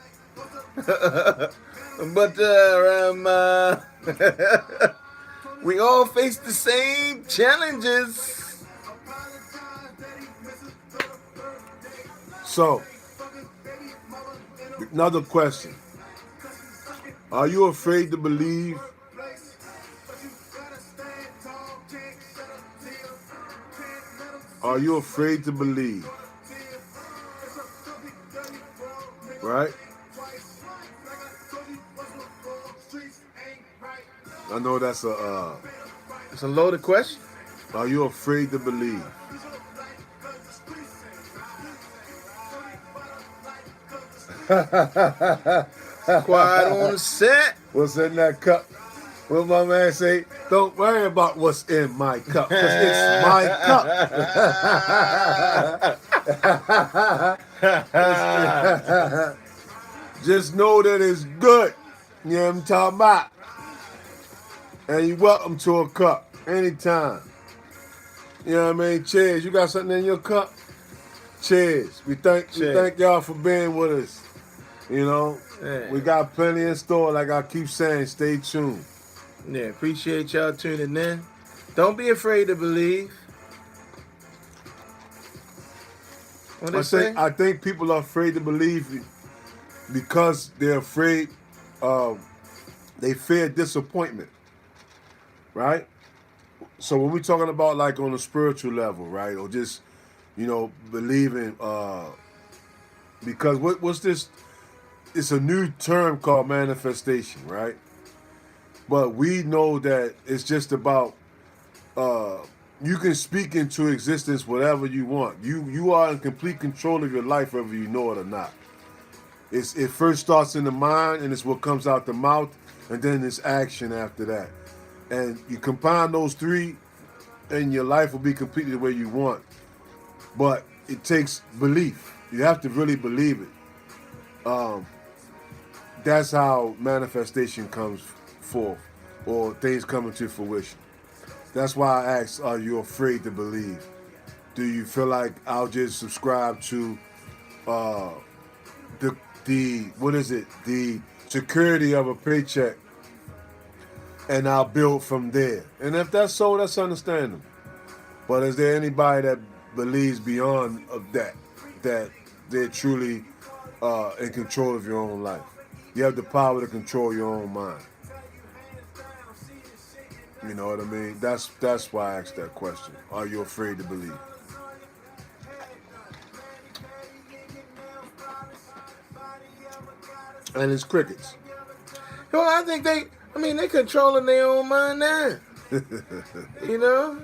But we all face the same challenges. So, another question. Are you afraid to believe? Are you afraid to believe? Right? I know that's It's a loaded question. Are you afraid to believe? Quiet on the set. What's in that cup? What my man say? Don't worry about what's in my cup, because it's my cup. Just know that it's good. You know what I'm talking about? And you're welcome to a cup anytime. You know what I mean? Cheers. You got something in your cup? Cheers. We thank y'all for being with us. Yeah. We got plenty in store. Like I keep saying, stay tuned. Yeah, appreciate y'all tuning in. Don't be afraid to believe. What they say? I think people are afraid to believe because they're afraid. They fear disappointment, right? So when we're talking about like on a spiritual level, right, or just believing, because what's this? It's a new term called manifestation, right? But we know that it's just about you can speak into existence whatever you want. You are in complete control of your life, whether you know it or not. It first starts in the mind, and it's what comes out the mouth, and then it's action after that. And you combine those three, and your life will be completely the way you want. But it takes belief. You have to really believe it. That's how manifestation comes forth, or things come into fruition. That's why I asked, are you afraid to believe? Do you feel like I'll just subscribe to the security of a paycheck, and I'll build from there? And if that's so, that's understandable. But is there anybody that believes beyond of that they're truly in control of your own life. You have the power to control your own mind. You know what I mean? That's why I asked that question. Are you afraid to believe? And it's crickets. Well, I think they controlling their own mind now. You know?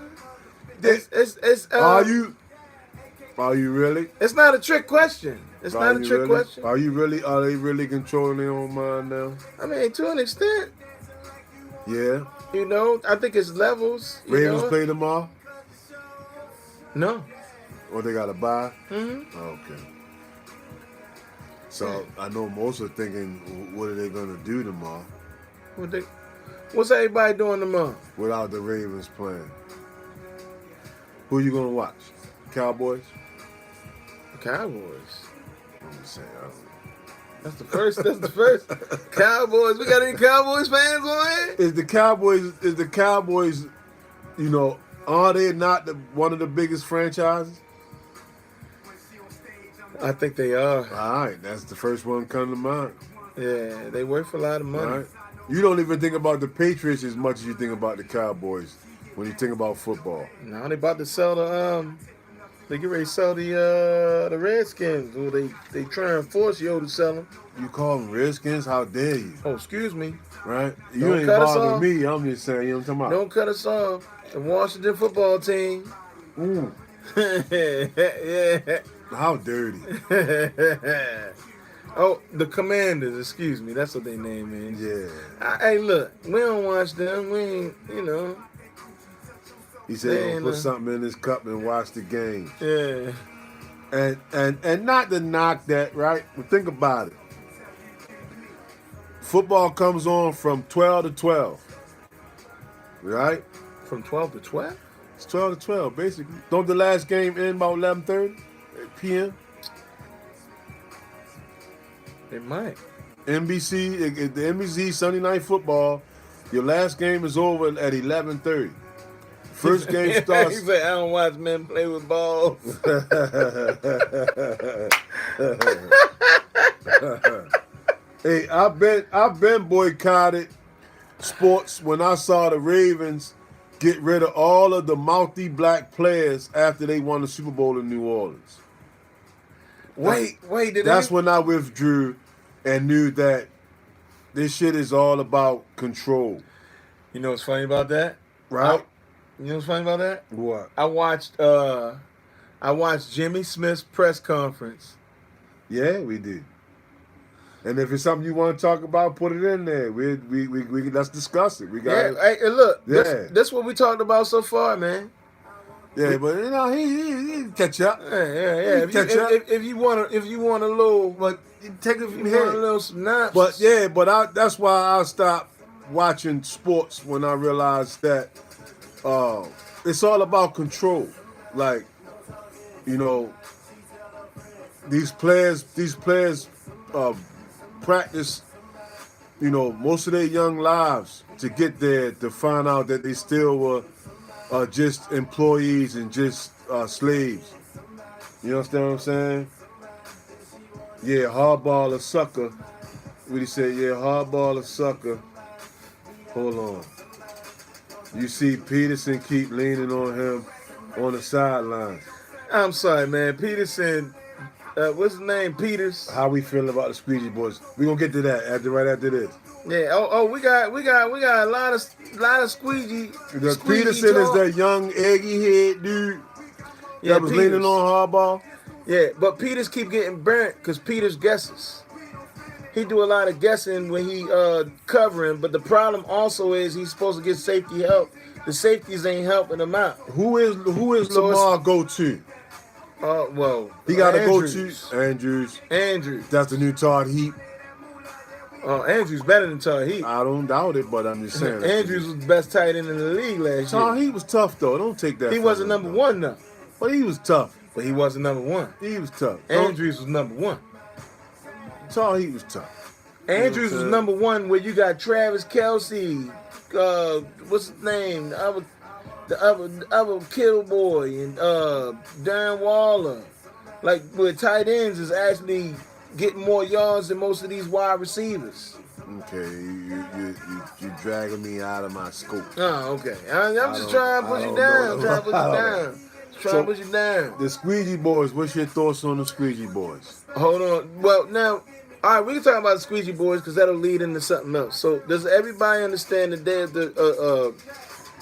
Are you really? It's not a trick question. It's Are not a you trick really? question. Are they really controlling their own mind now? I mean, to an extent. Yeah. You know, I think it's levels. Ravens play tomorrow? No. Or they got to bye? Mm-hmm. Okay. So I know most are thinking, what are they going to do tomorrow? What's everybody doing tomorrow? Without the Ravens playing. Who you going to watch? Cowboys? Cowboys. I'm just saying, I don't know. That's the first. Cowboys. We got any Cowboys fans on here? Is the Cowboys, you know, are they not one of the biggest franchises? I think they are. All right, that's the first one come to mind. Yeah, they work for a lot of money. All right. You don't even think about the Patriots as much as you think about the Cowboys when you think about football. No, they about to sell they get ready to sell the Redskins. Or they try and force you to sell them. You call them Redskins? How dare you? Oh, excuse me. Right? You Don't ain't cut us bothering off. me. I'm just saying, you know what I'm talking about? Don't cut us off. The Washington football team. Ooh, Yeah. how dirty. Oh, the Commanders, excuse me. That's what their name is. Yeah. Hey, look, we don't watch them. We ain't, you know. He said he's gonna put something in his cup and watch the game. Yeah. And not to knock that, right? But think about it. Football comes on from 12 to 12. Right? From 12 to 12? It's 12 to 12, basically. Don't the last game end about 11:30 p.m.? It might. NBC, the NBC Sunday Night Football, your last game is over at 11:30. First game starts. He said, I don't watch men play with balls. Hey, I've been boycotted sports when I saw the Ravens get rid of all of the mouthy black players after they won the Super Bowl in New Orleans. Wait, That's when I withdrew and knew that this shit is all about control. You know what's funny about that? Right? You know what's funny about that? What? I watched Jimmy Smith's press conference. Yeah, we did. And if it's something you want to talk about, put it in there. We let's discuss it. We got it. Hey, look, Yeah. this what we talked about so far, man. Yeah, but you know he catch up. Yeah. If you want a little, But take it if from you want a here. little synopsis. But yeah, that's why I stopped watching sports when I realized that it's all about control. Like, you know, these players practice, you know, most of their young lives to get there to find out that they still were just employees and just slaves. You understand what I'm saying? Yeah, hardball a sucker. What he said? Yeah, hardball a sucker. Hold on. You see Peterson keep leaning on him on the sidelines. I'm sorry, man. Peterson, what's his name? Peters. How we feel about the Squeegee Boys? We gonna get to that right after this. Yeah. Oh, we got a lot of squeegee. Because squeegee Peterson talk. is that young eggy head dude that was Peters. leaning on hardball. Yeah, but Peters keep getting burnt because Peters guesses. He do a lot of guessing when he covering, but the problem also is he's supposed to get safety help. The safeties ain't helping him out. Who is So Lamar go to? Well, He got to go Andrews. to Andrews. Andrews. That's the new Todd Heap. Andrews better than Todd Heap. I don't doubt it, but I'm just saying. Andrews was the best tight end in the league last Todd year. Heap was tough though. Don't take that. He from wasn't him, number though. one though, But he was tough. but he wasn't number one. He was tough. Andrews was number one. Todd Heap was tough. Andrews was number one where you got Travis Kelce, what's his name? the other Kittle Boy and Darren Waller, like with tight ends is actually getting more yards than most of these wide receivers. Okay, you dragging me out of my scope. Oh, okay. I'm just trying to I put you don't down. know. Trying to put you I don't know. down. Trying to put you down. The Squeegee Boys. What's your thoughts on the Squeegee Boys? Hold on. Well, now, all right, we can talk about the Squeegee Boys because that'll lead into something else. So, does everybody understand that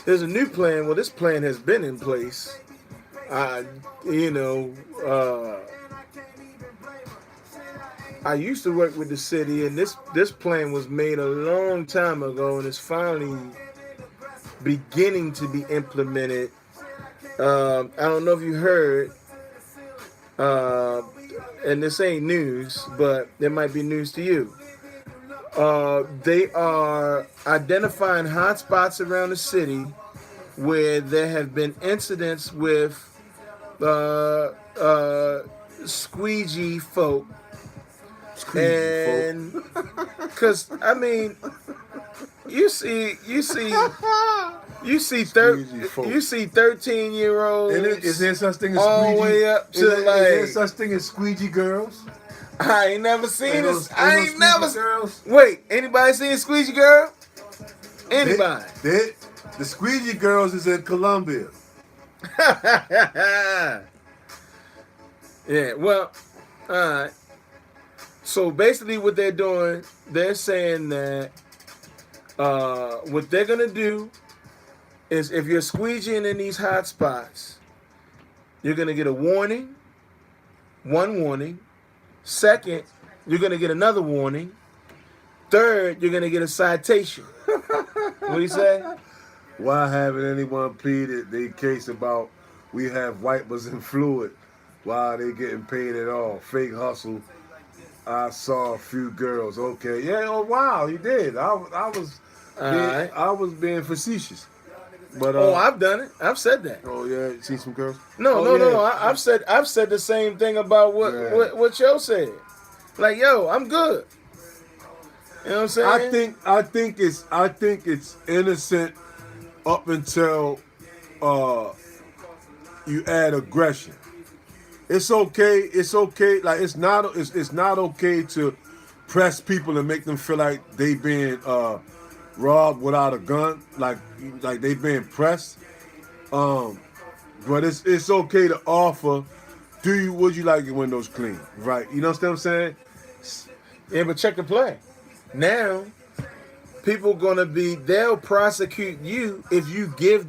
there's a new plan? Well, this plan has been in place. You know, I used to work with the city, and this plan was made a long time ago, and it's finally beginning to be implemented. I don't know if you heard, and this ain't news, but it might be news to you. They are identifying hotspots around the city where there have been incidents with squeegee folk. And because I mean, you see 13-year-olds. Is there such thing as all squeegee? the way up to Is there such thing as squeegee girls? I ain't never seen this. Ain't I no ain't never. squeegee girls? Wait, anybody seen Squeegee Girl? Anybody? The squeegee girls is in Colombia. Yeah. Well, all right. So basically, what they're doing, they're saying that what they're gonna do is, if you're squeegeeing in these hot spots, you're gonna get a warning. One warning. Second, you're gonna get another warning. Third, you're gonna get a citation. What do you say? Why haven't anyone pleaded their case about we have wipers and fluid while they getting paid at all? Fake hustle. I saw a few girls. Okay, yeah. Oh wow, you did. I was being facetious. But I've done it. I've said that. Oh yeah, see some girls. No. I've said the same thing about what Yo said. Like, yo, I'm good. You know what I'm saying? I think it's innocent up until you add aggression. It's okay. Like it's not okay to press people and make them feel like they being robbed without a gun, like they being pressed. But it's okay to offer. Would you like your windows clean? Right? You know what I'm saying? Yeah, but check the play. Now, people they'll prosecute you if you give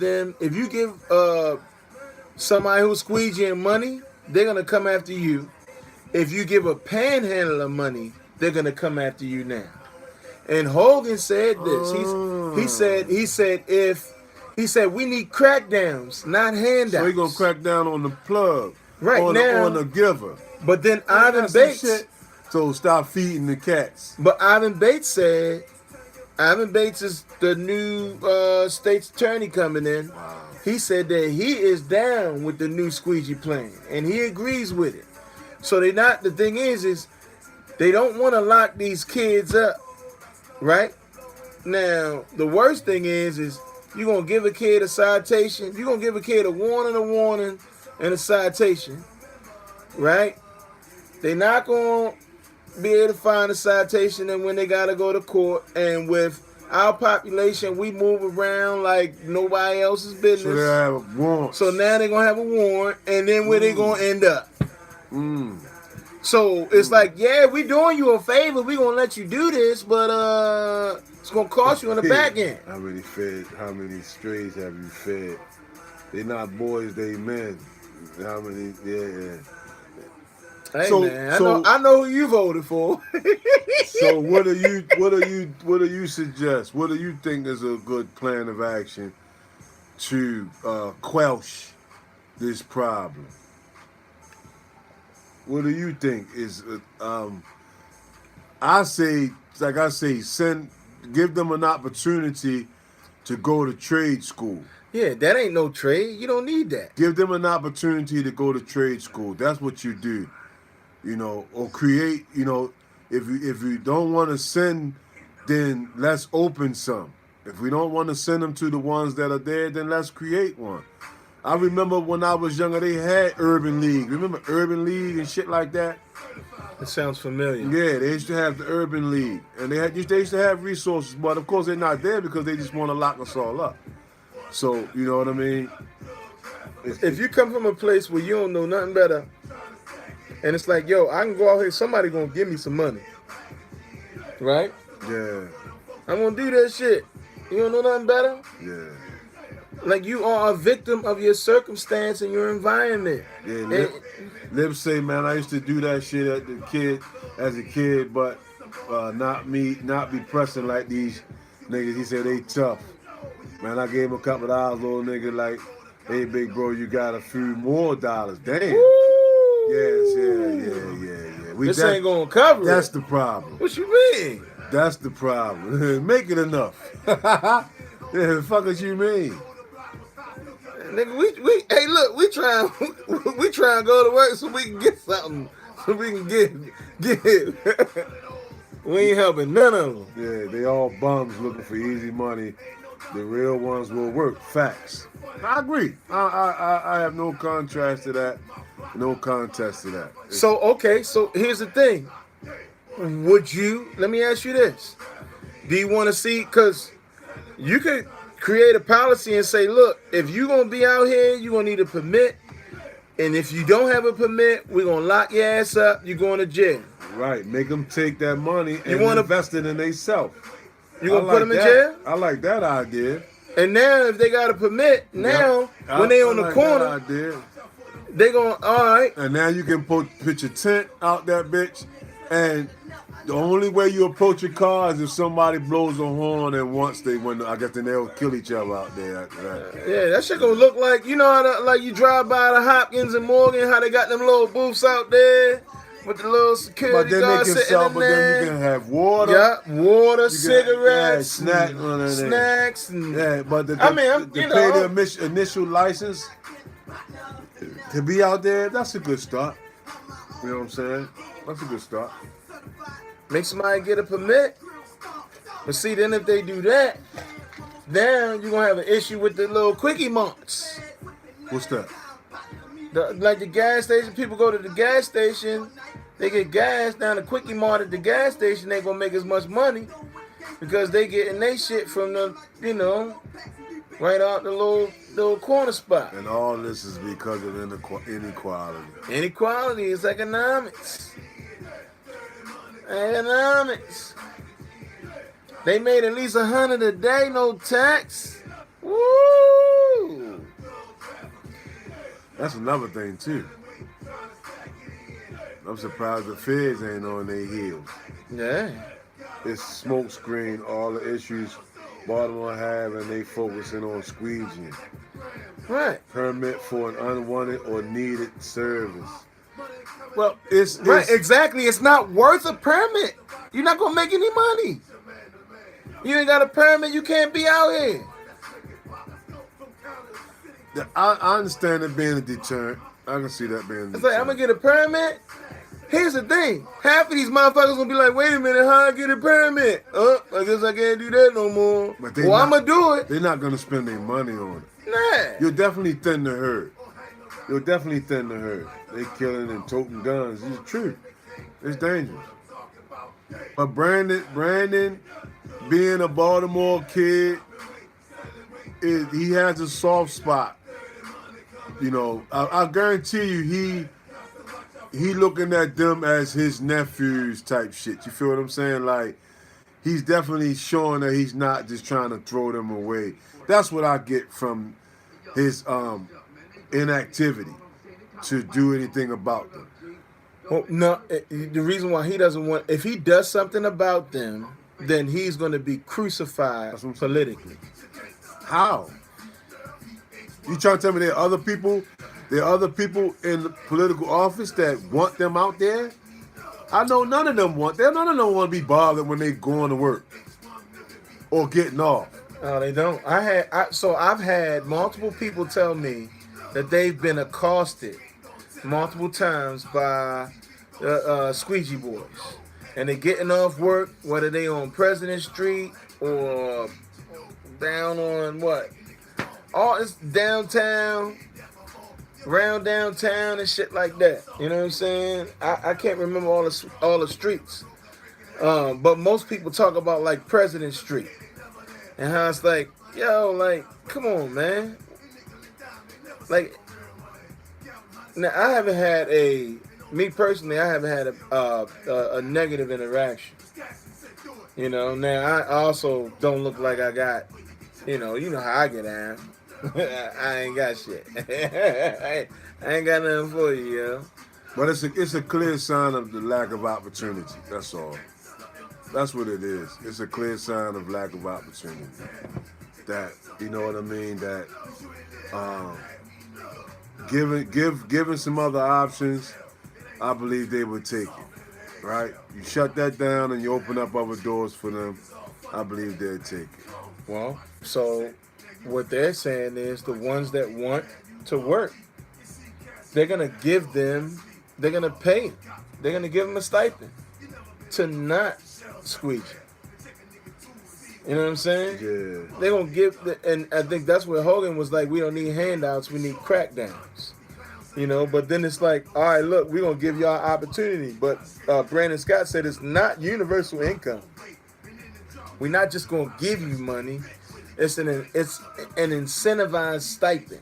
somebody who's squeegeeing money, they're gonna come after you. If you give a panhandler money, they're gonna come after you now. And Hogan said this. He said we need crackdowns, not handouts. So he gonna crack down on the plug, right on now, on the giver. But then Ivan Bates. So stop feeding the cats. But Ivan Bates is the new state's attorney coming in. Wow. He said that he is down with the new squeegee plan, and he agrees with it. So the thing is they don't want to lock these kids up, right? Now, the worst thing is you're going to give a kid a citation. You're going to give a kid a warning, and a citation, right? They're not going to be able to find a citation, and when they got to go to court, and with our population, we move around like nobody else's business. So they have a warrant. So now they're going to have a warrant, and then where they going to end up? So it's like, yeah, we doing you a favor. We going to let you do this, but it's going to cost you on the back end. How many strays have you fed? They not boys, they men. How many? Yeah. Hey man, I know who you voted for. So what do you suggest? What do you think is a good plan of action to quench this problem? What do you think is? I say, give them an opportunity to go to trade school. Yeah, that ain't no trade. You don't need that. Give them an opportunity to go to trade school. That's what you do. Or create, if you don't want to send, then let's open some. If we don't want to send them to the ones that are there, then let's create one. I remember when I was younger, they had Urban League. Remember Urban League and shit like that? It sounds familiar. Yeah, they used to have the Urban League, and they used to have resources, but of course they're not there because they just want to lock us all up. So you know what I mean? If you come from a place where you don't know nothing better, and it's like, yo, I can go out here, somebody gonna give me some money, right? Yeah, I'm gonna do that shit. You don't know nothing better? yeah. Like, you are a victim of your circumstance and your environment. Yeah, Lip say, man, I used to do that shit as a kid, but not be pressing like these niggas. He said they tough. Man, I gave him a couple of dollars, little nigga, like, hey, big bro, you got a few more dollars. Damn. Woo! Yes, yeah. This ain't gonna cover it. That's the problem. What you mean? That's the problem. Make it enough. Yeah, the fuck what you mean? Nigga, we hey, look, we trying to go to work so we can get something, so we can get. We ain't helping none of them. Yeah, they all bums looking for easy money. The real ones will work. Facts. I agree. I have no contrast to that. No contest to that. So okay, so here's the thing. Let me ask you this. Do you want to see, because you could create a policy and say, look, if you're going to be out here, you're going to need a permit. And if you don't have a permit, we're going to lock your ass up. You're going to jail. Right. Make them take that money and invest it in themselves. You going to put them in jail? I like that idea. And now if they got a permit, when they on the corner, they going, all right. And now you can put your tent out that bitch. And the only way you approach your car is if somebody blows a horn, and once I guess then they'll kill each other out there after that. Yeah, that shit gonna look like, you know how like you drive by the Hopkins and Morgan, how they got them little booths out there with the little security guards sitting in there. But then you can have water. Yeah, water, cigarettes, snacks. And, yeah, but to I'm pay the initial license to be out there, that's a good start. You know what I'm saying? That's a good start. Make somebody get a permit. But see, then if they do that, then you're going to have an issue with the little quickie marts. What's that? Like the gas station, people go to the gas station, they get gas down the quickie mart at the gas station, they going to make as much money because they getting their shit from the, right out the little corner spot. And all this is because of inequality. Inequality is economics. Economics. They made at least $100 a day, no tax. Woo! That's another thing too. I'm surprised the feds ain't on their heels. Yeah. It's smoke screen, all the issues Baltimore have, and they focusing on squeegeeing. Right. Permit for an unwanted or needed service. Well, it's right, exactly. It's not worth a permit. You're not gonna make any money. You ain't got a permit, you can't be out here. I understand it being a deterrent. I can see that being a deterrent. It's like, I'm gonna get a permit. Here's the thing. Half of these motherfuckers gonna be like, wait a minute, how I get a permit? I guess I can't do that no more. Well, I'm gonna do it. They're not gonna spend their money on it. Nah. You'll definitely thin the herd. They killing and toting guns. It's true. It's dangerous. But Brandon, being a Baltimore kid, he has a soft spot. I guarantee you he looking at them as his nephews type shit. You feel what I'm saying? Like, he's definitely showing that he's not just trying to throw them away. That's what I get from his inactivity to do anything about them. Well, no, the reason why he doesn't want, if he does something about them, then he's going to be crucified politically. How? You trying to tell me there are other people in the political office that want them out there? I know none of them want to be bothered when they going to work or getting off. No, they don't. I've had multiple people tell me that they've been accosted multiple times by squeegee boys, and they're getting off work, whether they on President Street or down on what? All it's downtown, around downtown and shit like that. You know what I'm saying? I can't remember all the streets. But most people talk about like President Street and how it's like, yo, like, come on, man. Like, now I haven't had me personally, I haven't had a negative interaction. You know, now I also don't look like I got, you know how I get down. I ain't got shit. I ain't got nothing for you, yo. But it's a clear sign of the lack of opportunity. That's all. That's what it is. It's a clear sign of lack of opportunity. That, you know what I mean? That given some other options, I believe they would take it. Right? You shut that down and you open up other doors for them, I believe they'll take it. Well, so what they're saying is the ones that want to work, they're going to give them, they're going to pay, they're going to give them a stipend to not squeeze. You know what I'm saying? Yeah. They're going to give, and I think that's where Hogan was like, we don't need handouts, we need crackdowns. You know, but then it's like, all right, look, we're going to give y'all opportunity. But Brandon Scott said it's not universal income. We're not just going to give you money. It's an incentivized stipend.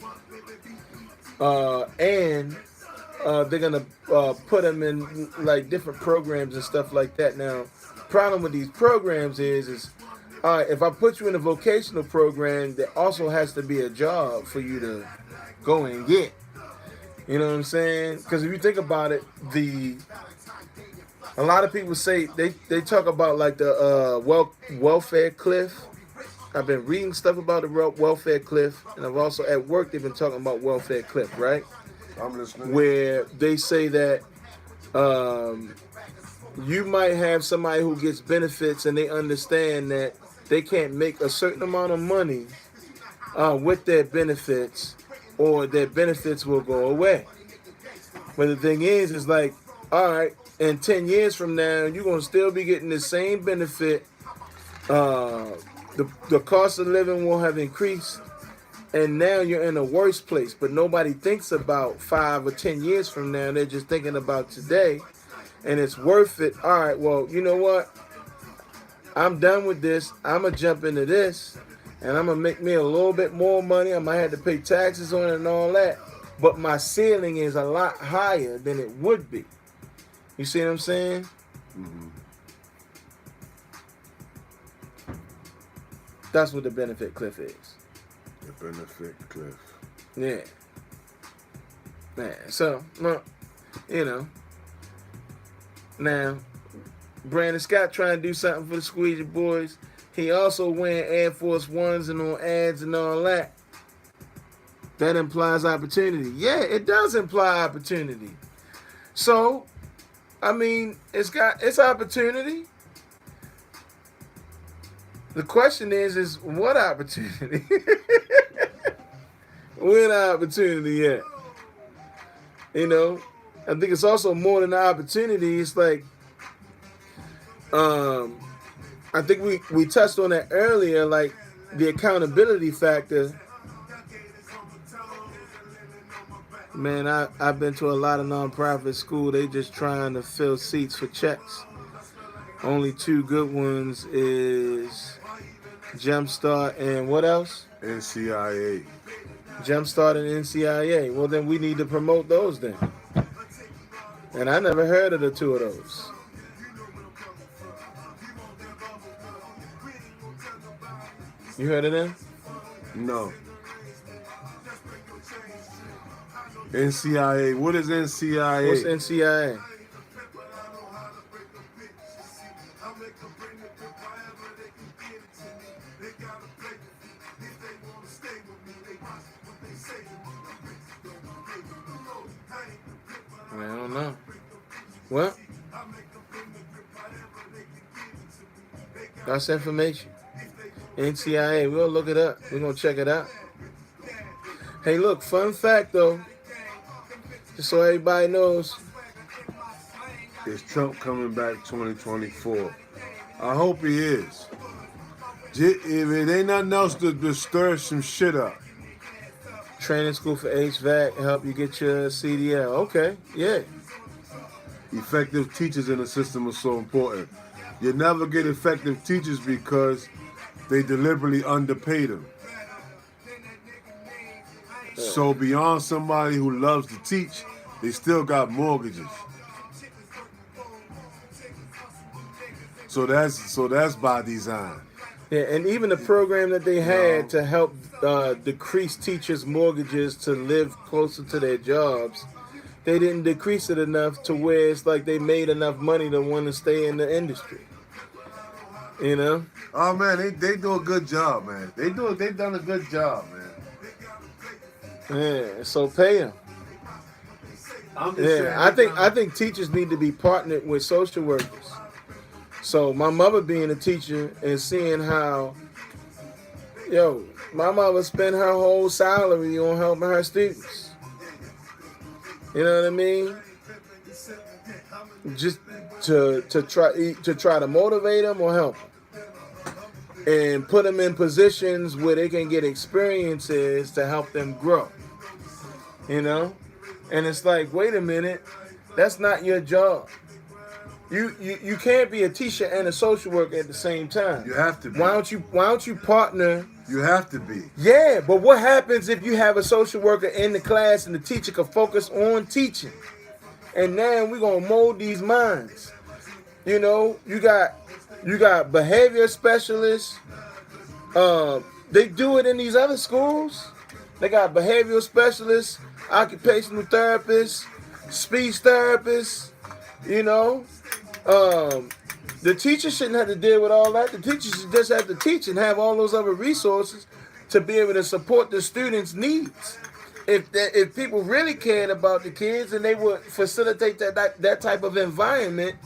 And they're going to put them in like different programs and stuff like that. Now, problem with these programs is all right, if I put you in a vocational program, there also has to be a job for you to go and get. You know what I'm saying? Because if you think about it, a lot of people say they talk about like the welfare cliff. I've been reading stuff about the welfare cliff, and I've also at work they've been talking about welfare cliff, right? I'm listening. Where they say that you might have somebody who gets benefits and they understand that they can't make a certain amount of money with their benefits, or their benefits will go away. But the thing is like, all right, in 10 years from now, you're going to still be getting the same benefit. The cost of living will have increased, and now you're in a worse place. But nobody thinks about 5 or 10 years from now. They're just thinking about today, and it's worth it. All right, well, you know what? I'm done with this. I'm going to jump into this. And I'm going to make me a little bit more money. I might have to pay taxes on it and all that. But my ceiling is a lot higher than it would be. You see what I'm saying? Mm-hmm. That's what the benefit cliff is. The benefit cliff. Yeah. Man, so, you know. Now, Brandon Scott trying to do something for the Squeegee Boys. He also wearing Air Force Ones and on ads and all that. That implies opportunity. Yeah, it does imply opportunity. So, I mean, it's opportunity. The question is what opportunity? Where opportunity at? You know, I think it's also more than an opportunity. It's like, I think we touched on that earlier, like the accountability factor. Man, I've been to a lot of nonprofit school. They just trying to fill seats for checks. Only 2 good ones is Jumpstart and what else? NCIA. Jumpstart and NCIA. Well, then we need to promote those then. And I never heard of the 2 of those. You heard of them? No. NCIA. What is NCIA? What's NCIA? I don't know. Well, that's information. NCIA, we'll look it up. We're going to check it out. Hey, look, fun fact, though. Just so everybody knows. Is Trump coming back 2024? I hope he is. If it ain't nothing else to stir some shit up. Training school for HVAC, help you get your CDL. Okay, yeah. Effective teachers in the system are so important. You never get effective teachers because they deliberately underpay them. So beyond somebody who loves to teach, they still got mortgages. So that's by design. Yeah, and even the program that they had to help decrease teachers' mortgages to live closer to their jobs, they didn't decrease it enough to where it's like they made enough money to want to stay in the industry. You know? Oh man, they do a good job, man. They done a good job, man. Yeah, so pay them. I'm just saying, I think teachers need to be partnered with social workers. So my mother being a teacher and seeing how, my mother spent her whole salary on helping her students. You know what I mean? Just to try to motivate them or help them. And put them in positions where they can get experiences to help them grow. You know? And it's like, wait a minute, that's not your job. You can't be a teacher and a social worker at the same time. You have to be. Why don't you partner? You have to be. Yeah, but what happens if you have a social worker in the class and the teacher can focus on teaching? And now we're gonna mold these minds. You know, you got behavior specialists. They do it in these other schools. They got behavioral specialists, occupational therapists, speech therapists. You know, the teacher shouldn't have to deal with all that. The teacher should just have to teach and have all those other resources to be able to support the students' needs. If people really cared about the kids and they would facilitate that type of environment,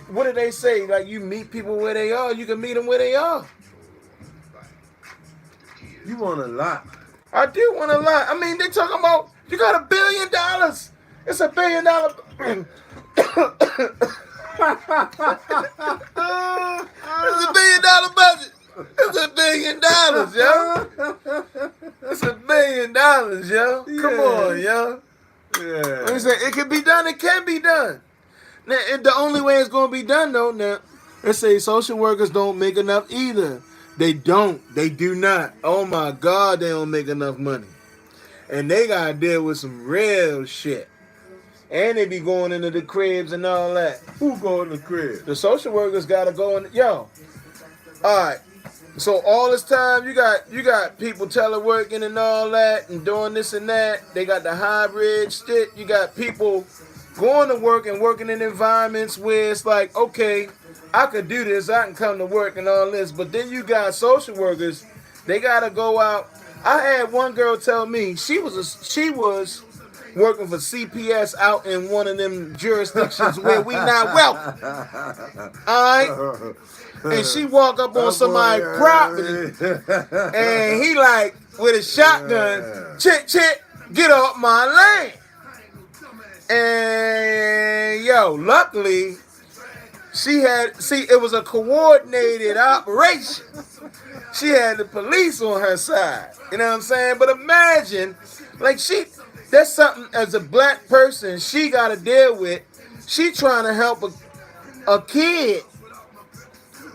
what do they say? Like, you meet people where they are, you can meet them where they are. You want a lot. I do want a lot. I mean, they talking about you got $1 billion. It's $1 billion. It's $1 billion budget. It's $1 billion, yo. It's $1 billion, yo. Come on, yo. Yeah. Like I said, it can be done. It can be done. Now, the only way it's going to be done, though, now, let's say social workers don't make enough either. They don't. They do not. Oh, my God, they don't make enough money. And they got to deal with some real shit. And they be going into the cribs and all that. Who go in the crib? The social workers got to go in. Yo. All right. So all this time, you got people teleworking and all that and doing this and that. They got the hybrid shit. You got people going to work and working in environments where it's like, okay, I could do this. I can come to work and all this. But then you got social workers. They got to go out. I had one girl tell me she was working for CPS out in one of them jurisdictions where we not welcome. All right? And she walk up on somebody's property and he like, with a shotgun, chick, get off my land. And yo, luckily, it was a coordinated operation. She had the police on her side. You know what I'm saying? But imagine, like that's something as a black person she got to deal with. She trying to help a kid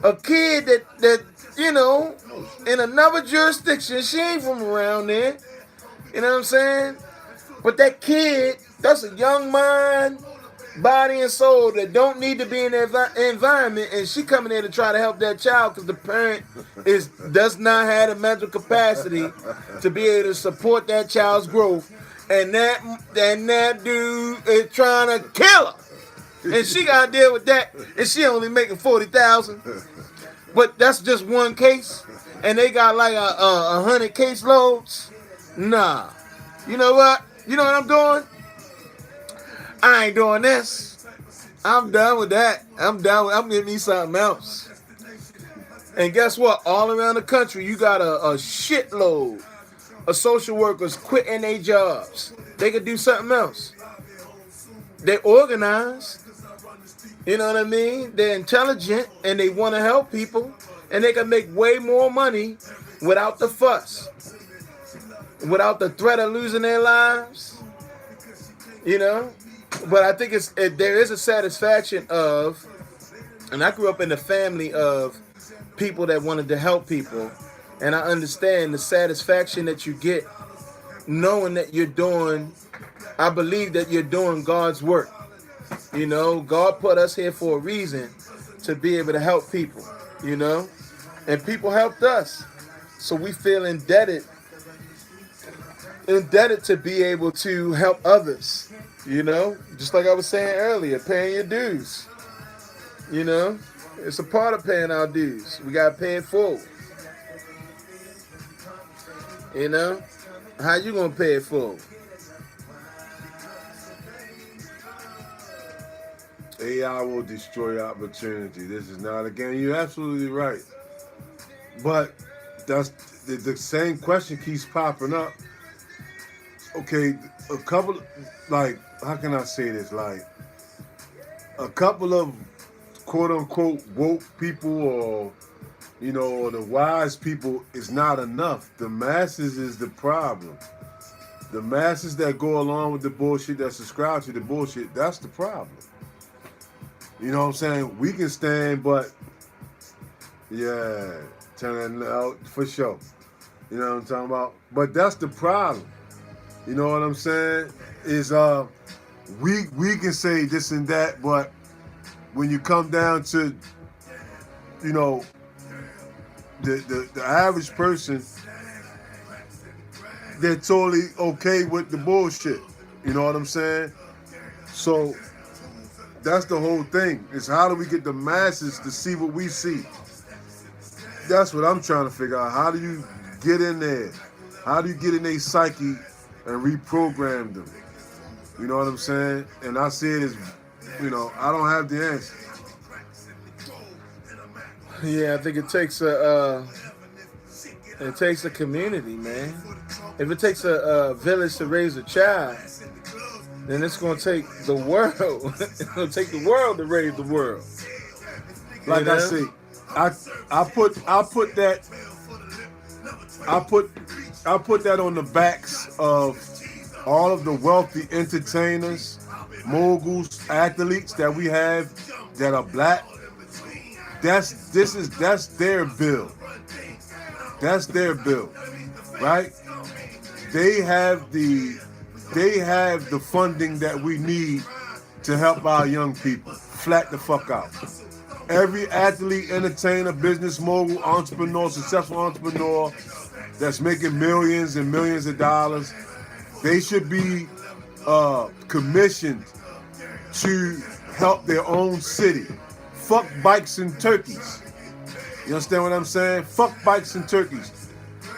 that you know, in another jurisdiction. She ain't from around there. You know what I'm saying? But that kid, that's a young mind, body and soul that don't need to be in that environment, and she coming there to try to help that child because the parent does not have the mental capacity to be able to support that child's growth, and that dude is trying to kill her, and she got to deal with that, and she only making $40,000. But that's just one case, and they got like 100 caseloads. Nah, you know what? You know what I'm doing? I ain't doing this. I'm done with that. I'm getting me something else. And guess what? All around the country, you got a shitload of social workers quitting their jobs. They could do something else. They're organized. You know what I mean? They're intelligent and they want to help people. And they can make way more money without the fuss, without the threat of losing their lives. You know? But I think there is a satisfaction of, and I grew up in a family of people that wanted to help people. And I understand the satisfaction that you get knowing that you're doing, I believe that you're doing God's work. You know, God put us here for a reason, to be able to help people, you know? And people helped us. So we feel indebted to be able to help others, you know? Just like I was saying earlier, paying your dues, you know? It's a part of paying our dues. We got to pay it forward. You know? How you going to pay it forward? AI will destroy opportunity. This is not a game. You're absolutely right. But that's the same question keeps popping up. Okay, a couple, like, how can I say this? Like, a couple of quote unquote woke people, or, you know, or the wise people is not enough. The masses is the problem. The masses that go along with the bullshit, that subscribe to the bullshit, that's the problem. You know what I'm saying? We can stand, but yeah, turn out for sure. You know what I'm talking about? But that's the problem. You know what I'm saying? Is we can say this and that, but when you come down to, you know, the average person, they're totally okay with the bullshit. You know what I'm saying? So that's the whole thing. Is how do we get the masses to see what we see? That's what I'm trying to figure out. How do you get in there? How do you get in their psyche and reprogram them? You know what I'm saying? And I see it as, you know, I don't have the answer. Yeah, I think it takes a community, man. If it takes a village to raise a child, then it's gonna take the world. It's gonna take the world to raise the world. Like I say, I put that on the backs of all of the wealthy entertainers, moguls, athletes that we have that are black. That's their bill. That's their bill, right? They have the funding that we need to help our young people. Flat the fuck out. Every athlete, entertainer, business mogul, entrepreneur, successful entrepreneur that's making millions and millions of dollars, they should be commissioned to help their own city. Fuck bikes and turkeys. You understand what I'm saying? Fuck bikes and turkeys.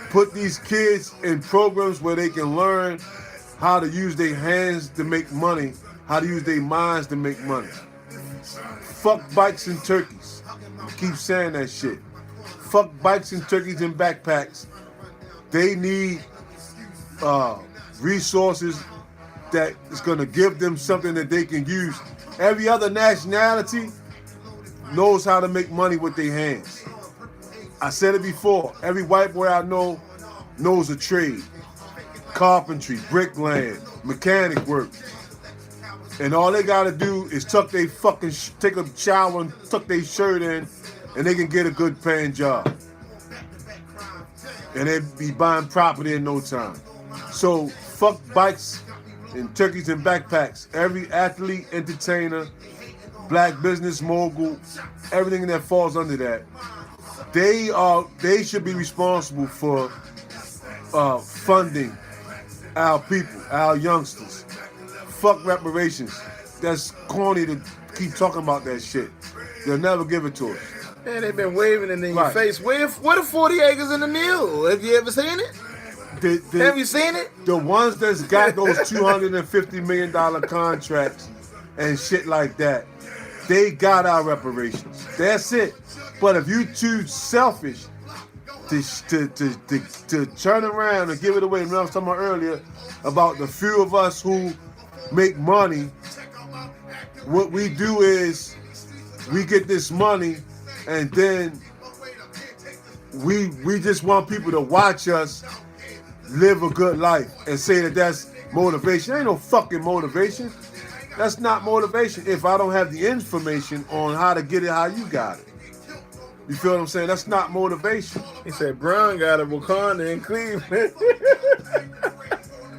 Put these kids in programs where they can learn how to use their hands to make money, how to use their minds to make money. Fuck bikes and turkeys. I keep saying that shit. Fuck bikes and turkeys and backpacks. They need resources that is going to give them something that they can use. Every other nationality knows how to make money with their hands. I said it before. Every white boy I know knows a trade. Carpentry, bricklaying, mechanic work. And all they gotta do is take a shower and tuck their shirt in, and they can get a good paying job. And they be buying property in no time. So fuck bikes and turkeys and backpacks. Every athlete, entertainer, black business mogul, everything that falls under that, they should be responsible for funding our people, our youngsters. Fuck reparations. That's corny to keep talking about that shit. They'll never give it to us. Man, they've been waving it in your face. What are 40 acres in the mule? Have you ever seen it? Have you seen it? The ones that's got those $250 million contracts and shit like that, they got our reparations. That's it. But if you too selfish to turn around and give it away, and I was talking about earlier about the few of us who make money, what we do is we get this money and then we just want people to watch us live a good life and say that that's motivation. Ain't no fucking motivation. That's not motivation if I don't have the information on how to get it how you got it. You feel what I'm saying? That's not motivation. He said Brown got a Wakanda in Cleveland.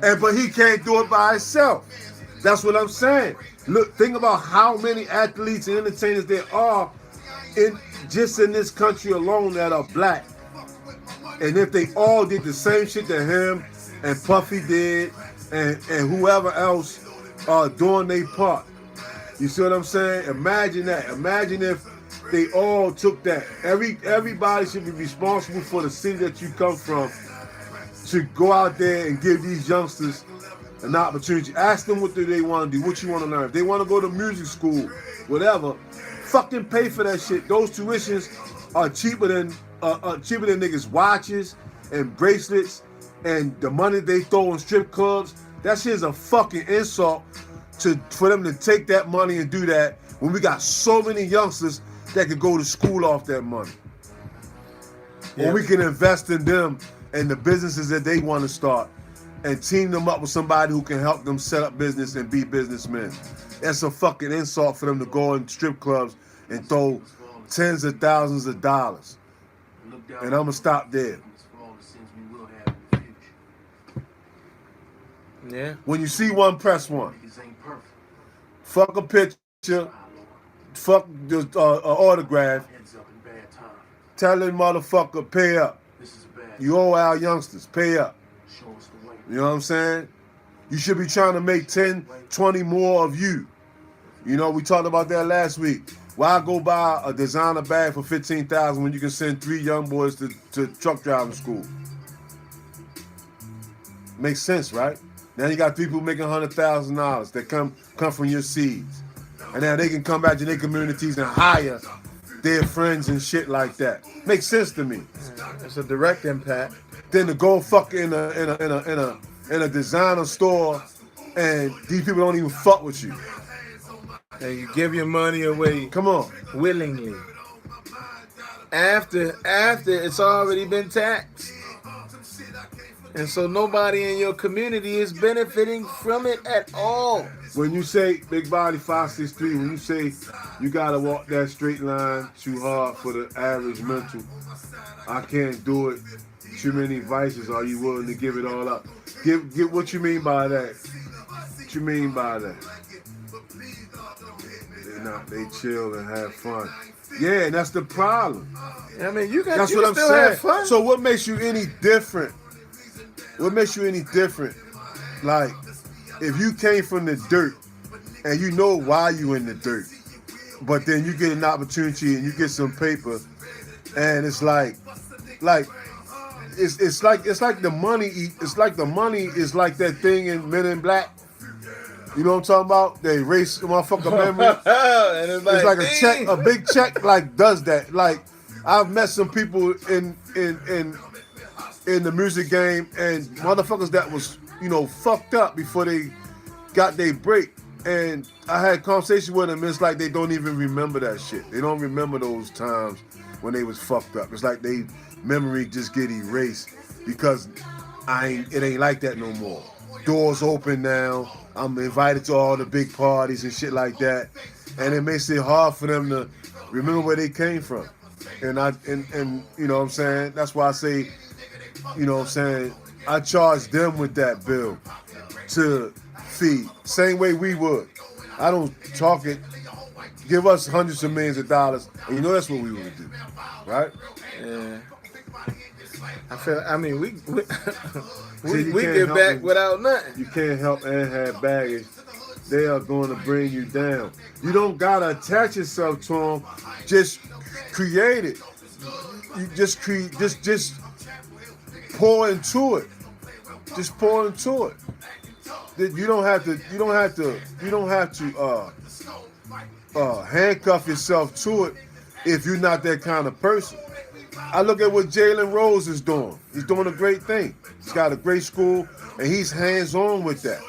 But he can't do it by himself. That's what I'm saying. Look, think about how many athletes and entertainers there are just in this country alone that are black. And if they all did the same shit that him and Puffy did and whoever else doing their part. You see what I'm saying? Imagine that. Imagine if they all took that. Everybody should be responsible for the city that you come from to go out there and give these youngsters an opportunity. Ask them what do they want to do, what you want to learn. If they want to go to music school, whatever, fucking pay for that shit. Those tuitions are cheaper than niggas' watches and bracelets and the money they throw in strip clubs. That shit is a fucking insult for them to take that money and do that when we got so many youngsters that could go to school off that money. Yeah. Or we can invest in them and the businesses that they want to start and team them up with somebody who can help them set up business and be businessmen. That's a fucking insult for them to go in strip clubs and throw tens of thousands of dollars. And I'm going to stop there. Yeah. When you see one, press one. Fuck a picture. Fuck the autograph. Tell that motherfucker, pay up. You owe our youngsters, pay up. You know what I'm saying? You should be trying to make 10, 20 more of you. You know, we talked about that last week. Why go buy a designer bag for $15,000 when you can send 3 young boys to truck driving school? Makes sense, right? Now you got people making $100,000 that come from your seeds. And now they can come back to their communities and hire their friends and shit like that. Makes sense to me. It's a direct impact. Then to go fuck in a designer store and these people don't even fuck with you. And you give your money away. Come on. Willingly. After it's already been taxed. And so nobody in your community is benefiting from it at all. When you say Big Body 563, when you say you gotta walk that straight line too hard for the average mental, I can't do it. Too many vices. Are you willing to give it all up? Get what you mean by that. What you mean by that? They chill and have fun. Yeah, and that's the problem. I mean, you got. That's you what I'm still saying. have fun. So what makes you any different? What makes you any different? Like, if you came from the dirt and you know why you in the dirt, but then you get an opportunity and you get some paper, and it's like it's like the money. It's like the money is like that thing in Men in Black. You know what I'm talking about? They erase the motherfucker memory. And it's like a check, a big check, like does that. Like I've met some people in the music game and motherfuckers that was fucked up before they got their break. And I had conversations with them. It's like they don't even remember that shit. They don't remember those times when they was fucked up. It's like they memory just get erased because it ain't like that no more. Doors open now. I'm invited to all the big parties and shit like that, and it makes it hard for them to remember where they came from. And you know what I'm saying? That's why I say, you know what I'm saying, I charge them with that bill to feed. Same way we would. I don't talk it. Give us hundreds of millions of dollars, and you know that's what we would do, right? Yeah. I mean, we See, we get back without nothing. You can't help and have baggage. They are going to bring you down. You don't gotta attach yourself to them. Just create it. You just pour into it. Just pour into it. You don't have to handcuff yourself to it if you're not that kind of person. I look at what Jalen Rose is doing. He's doing a great thing. He's got a great school, and he's hands-on with that.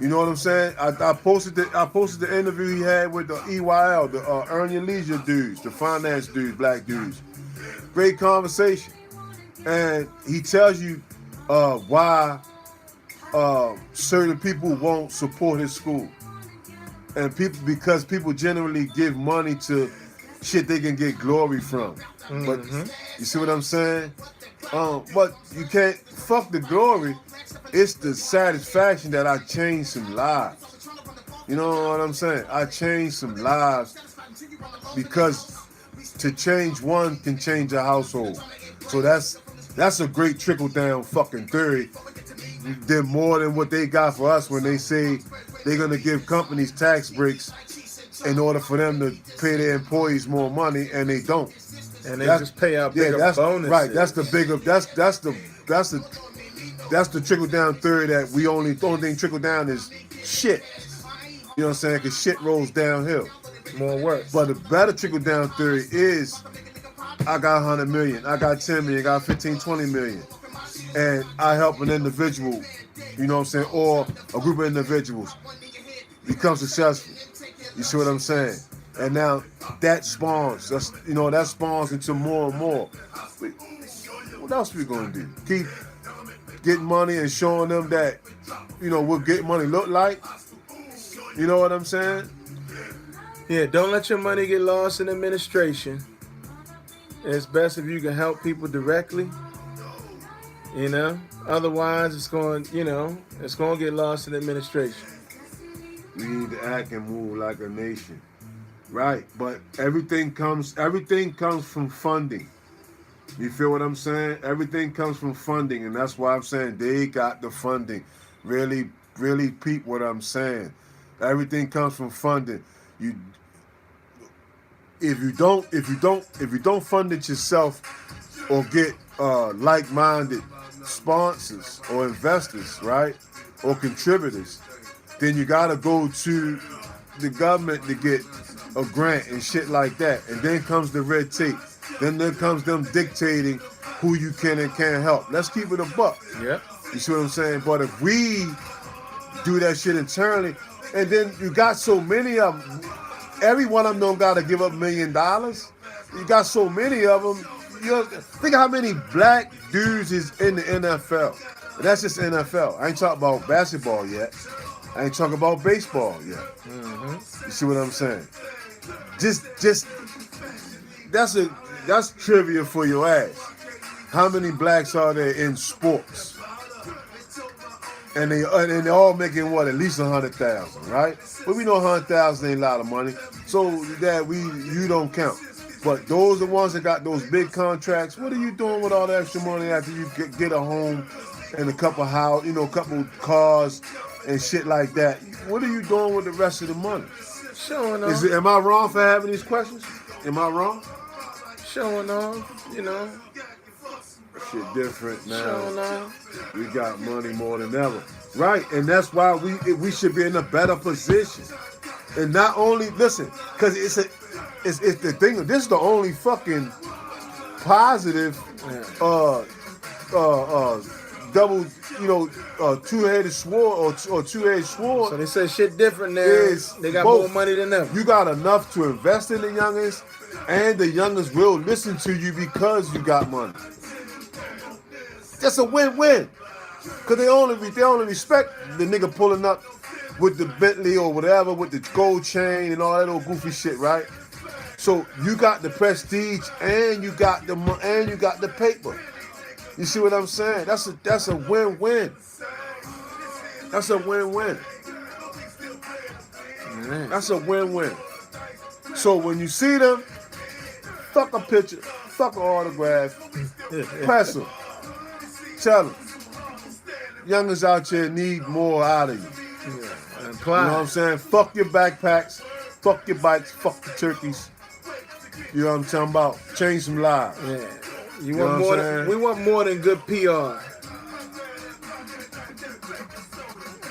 You know what I'm saying? I posted the interview he had with the EYL, the Earn Your Leisure dudes, the finance dudes, black dudes. great conversation. And he tells you why certain people won't support his school. And because people generally give money to shit they can get glory from. But you see what I'm saying? But you can't fuck the glory. It's the satisfaction that I changed some lives. You know what I'm saying? I changed some lives because to change one can change a household. So that's a great trickle down fucking theory. They're more than what they got for us when they say they're gonna give companies tax breaks in order for them to pay their employees more money, and they don't. And they just pay out bigger bonuses. Right. That's the bigger. That's the trickle down theory that the only thing trickle down is shit. You know what I'm saying? Because shit rolls downhill. More work. But the better trickle down theory is I got 100 million, I got 10 million, I got 15, 20 million. And I help an individual, you know what I'm saying, or a group of individuals become successful. You see what I'm saying? And now that spawns, that spawns into more and more. What else we gonna do? Keep getting money and showing them that, what getting money look like? You know what I'm saying? Yeah, don't let your money get lost in administration. It's best if you can help people directly. Otherwise it's going to get lost in administration. We need to act and move like a nation. Right, but everything comes from funding. You feel what I'm saying? Everything comes from funding, and that's why I'm saying they got the funding. Really, really peep what I'm saying. Everything comes from funding. If you don't fund it yourself or get like-minded sponsors or investors, right, or contributors, then you gotta go to the government to get a grant and shit like that. And then comes the red tape. Then there comes them dictating who you can and can't help. Let's keep it a buck. Yeah. You see what I'm saying? But if we do that shit internally, and then you got so many of them, every one of them don't gotta give up $1 million. You got so many of them. Think how many black dudes is in the NFL. And that's just NFL. I ain't talking about basketball yet. I ain't talking about baseball yet. You see what I'm saying? Just that's trivia for your ass. How many blacks are there in sports? And they're all making what, at least 100,000, right? But we know 100,000 ain't a lot of money, so that you don't count. But those are the ones that got those big contracts. What are you doing with all the extra money after you get a home and a couple house, a couple cars and shit like that? What are you doing with the rest of the money? Showing off. Am I wrong for having these questions? Am I wrong? Showing off, Shit different now. Showing off. We got money more than ever. Right, and that's why we should be in a better position. And not only, listen, because it's the thing, this is the only fucking positive double, two-headed sword or two-edged sword. So they say shit different there. They got both. more money than ever. You got enough to invest in the youngest, and the youngest will listen to you because you got money. That's a win-win. Cause they only respect the nigga pulling up with the Bentley or whatever, with the gold chain and all that old goofy shit, right? So you got the prestige and you got the paper. You see what I'm saying? That's a win-win. That's a win-win. That's a win-win. So when you see them, fuck a picture, fuck an autograph, press them, tell them, youngers out here need more out of you. Yeah, you know what I'm saying? Fuck your backpacks, fuck your bikes, fuck the turkeys. You know what I'm talking about? Change some lives. Yeah. You want more we want more than good PR.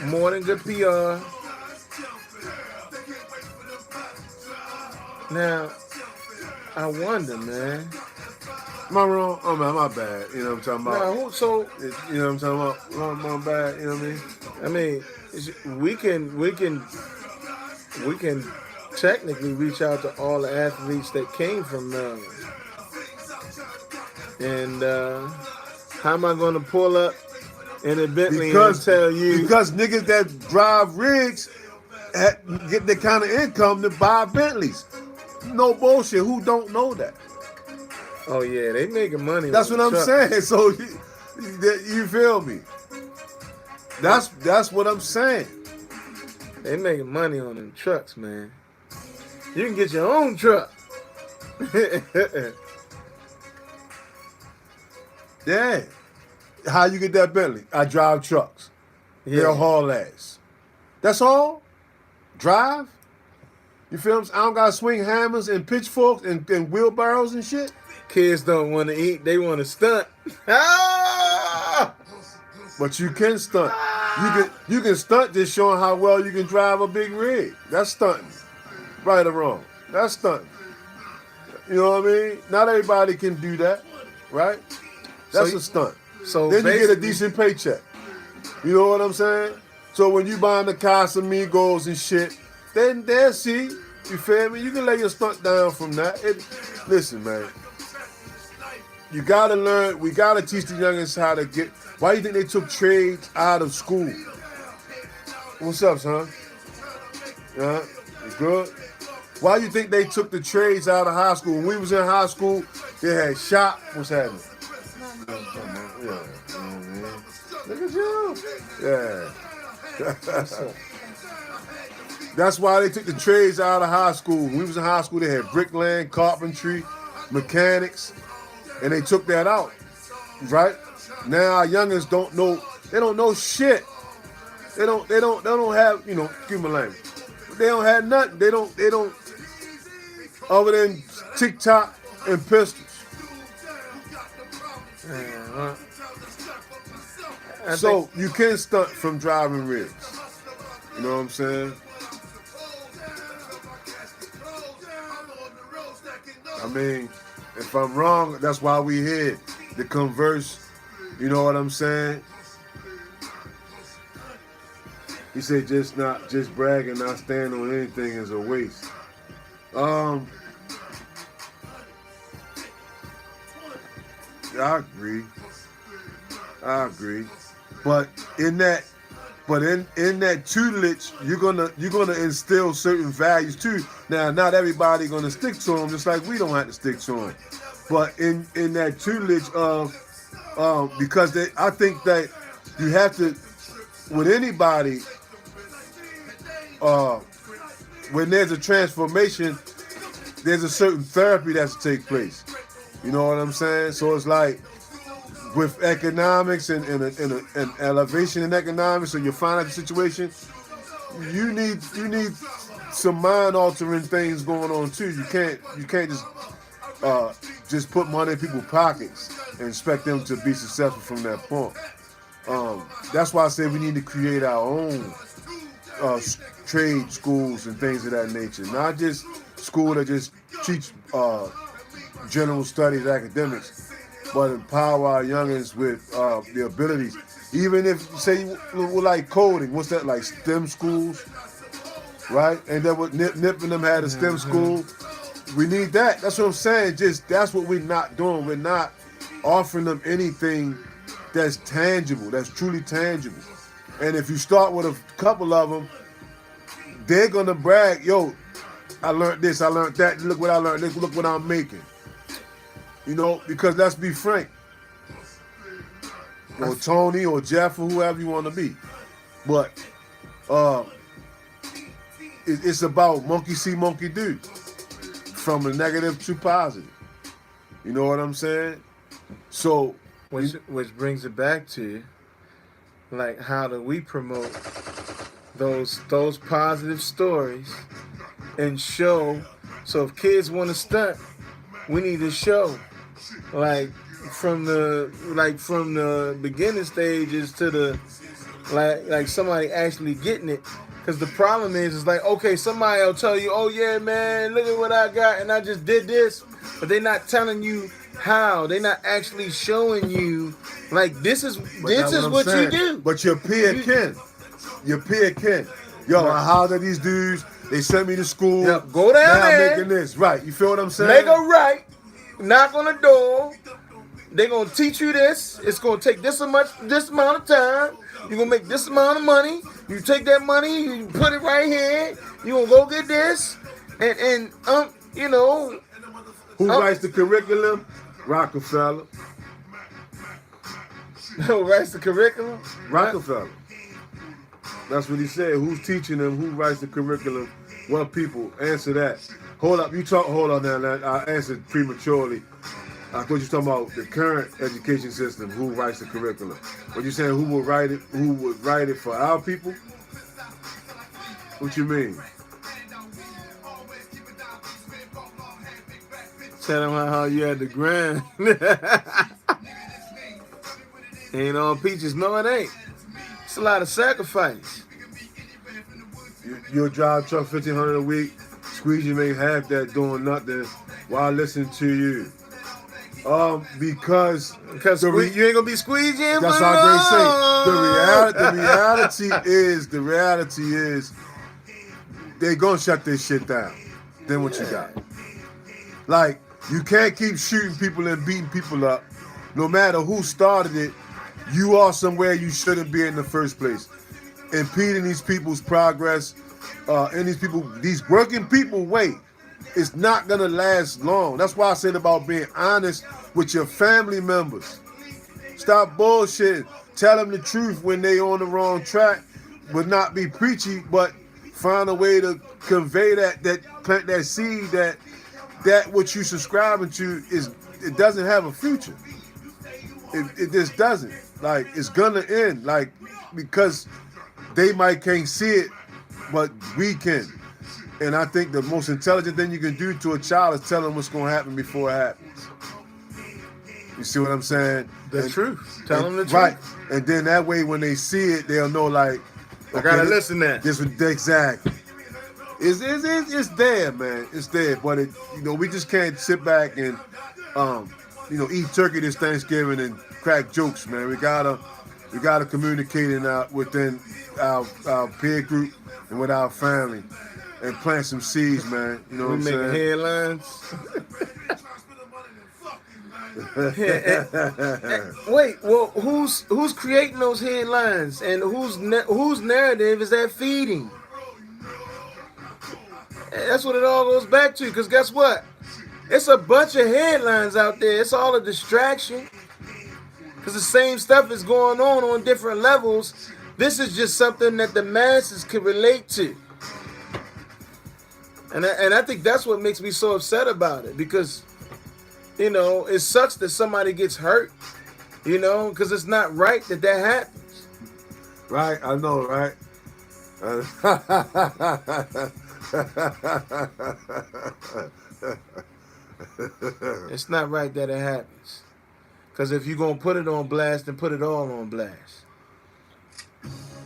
More than good PR. Now, I wonder, man. Am I wrong? Oh man, my bad. You know what I'm talking about? No, so you know what I'm talking about? My bad. You know what I mean? We can technically reach out to all the athletes that came from Maryland. And how am I going to pull up in a Bentley Because and tell you? because niggas that drive rigs get the kind of income to buy Bentleys. No bullshit. Who don't know that? Oh yeah, they making money. That's on what I'm truck. saying. So you feel me? That's what I'm saying. They making money on them trucks, man. You can get your own truck. Yeah. How you get that Bentley? I drive trucks. They'll haul ass. That's all? Drive? You feel me? I don't gotta swing hammers and pitchforks and wheelbarrows and shit. Kids don't want to eat; they want to stunt. Ah! But you can stunt. You can stunt just showing how well you can drive a big rig. That's stunting. Right or wrong. That's stunting. You know what I mean? Not everybody can do that, right? That's a stunt. So then you get a basically- decent paycheck. You know what I'm saying? So when you buying the Casamigos and shit, then they'll see. You feel me? You can lay your stunt down from that. Listen, man. You gotta learn. We gotta teach the youngins how to get. Why do you think they took trades out of school? What's up, son? Yeah, you good? Why do you think they took the trades out of high school? When we was in high school, they had shop. What's happening? Yeah. Look at you. Yeah. That's why they took the trades out of high school. When we was in high school, they had bricklaying, carpentry, mechanics, and they took that out. Right? Now our youngins don't know. They don't know shit. They don't have, excuse my language. They don't have nothing. They don't other than TikTok and pistols. So you can stunt from driving rigs. You know what I'm saying? I mean, if I'm wrong, that's why we here to converse. You know what I'm saying? He said just bragging, not standing on anything is a waste. I agree. But in that tutelage, you're gonna instill certain values too. Now, not everybody gonna stick to them, just like we don't have to stick to them. But in that tutelage of because I think that you have to, with anybody, when there's a transformation, there's a certain therapy that's to take place. You know what I'm saying? So it's like with economics and elevation in economics and your financial situation, you need some mind altering things going on too. You can't just put money in people's pockets and expect them to be successful from that point. That's why I say we need to create our own trade schools and things of that nature. Not just school that just teach general studies, academics, but empower our youngins with the abilities. Even if, say, we're like coding, what's that, like STEM schools, right? And then what Nip and them had a STEM school. We need that. That's what I'm saying. Just that's what we're not doing. We're not offering them anything that's tangible, that's truly tangible. And if you start with a couple of them, they're gonna brag, yo, I learned this, I learned that, look what I learned, look what I'm making. You know, because let's be frank. Or Tony or Jeff or whoever you want to be. But it's about monkey see, monkey do. From a negative to positive. You know what I'm saying? So which brings it back to, like, how do we promote those positive stories and show? So if kids want to stunt, we need to show, like from the beginning stages to the like somebody actually getting it. Because the problem is like, okay, somebody will tell you, oh yeah, man, look at what I got and I just did this, but they're not telling you how. They're not actually showing you, like, this is what you do. But your peer can. Yo, I hollered at these dudes. They sent me to school. Yep, go down now there. I'm making this. Right. You feel what I'm saying? Make a right. Knock on the door. They're gonna teach you this. It's gonna take this amount of time. You're gonna make this amount of money. You take that money, you put it right here. You gonna go get this, and you know, Who writes the curriculum? Rockefeller. who writes the curriculum? Rockefeller. That's what he said. Who's teaching them? Who writes the curriculum? What people? Answer that. Hold up. Hold on now. I answered prematurely. I thought you were talking about the current education system. Who writes the curriculum? What you saying? Who would write it? Who would write it for our people? What you mean? Tell them how you had the grind. Ain't all peaches. No, it ain't. It's a lot of sacrifice. You'll drive truck 1,500 a week. Squeegee make half that doing nothing while listening to you. Because you ain't gonna be squeegeing. That's how they say. The reality is, they gonna shut this shit down. Then what you got? Like, you can't keep shooting people and beating people up. No matter who started it, you are somewhere you shouldn't be in the first place. Impeding these people's progress, and these working people, wait. It's not gonna last long. That's why I said about being honest with your family members. Stop bullshitting. Tell them the truth when they on the wrong track, but not be preachy, but find a way to convey that plant that seed that what you subscribing to it doesn't have a future. It just doesn't. Like, it's gonna end. Like, because they might can't see it, but we can. And I think the most intelligent thing you can do to a child is tell them what's going to happen before it happens. You see what I'm saying? The truth. Tell them the truth. Right. And then that way, when they see it, they'll know, like, okay, I gotta listen to that. This was exactly. It's there, man. It's there. But we just can't sit back and eat turkey this Thanksgiving and crack jokes, man. We gotta communicate within our peer group and with our family. And plant some seeds, man. You know what I'm saying? Making headlines. Wait, well, who's creating those headlines, and whose narrative is that feeding? That's what it all goes back to. Because guess what? It's a bunch of headlines out there. It's all a distraction. Because the same stuff is going on different levels. This is just something that the masses can relate to. And I think that's what makes me so upset about it, because, it sucks that somebody gets hurt, because it's not right that happens. Right, I know, right? It's not right that it happens. Because if you're going to put it on blast, then put it all on blast.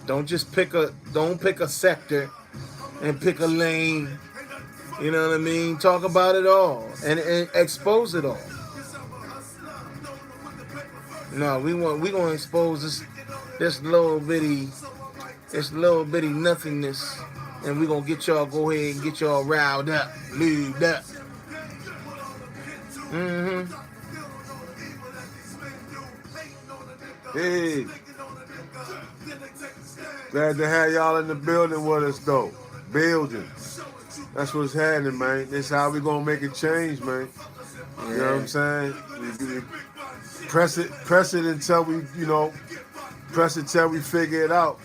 Don't just pick a sector and pick a lane. You know what I mean? Talk about it all and expose it all. No, we gonna expose this little bitty nothingness, and we gonna get y'all go ahead and get y'all riled up, lubed up. Hey, glad to have y'all in the building with us though. Building. That's what's happening, man. This how we gonna make a change, man. You know what I'm saying? We press it until we, press it till we figure it out.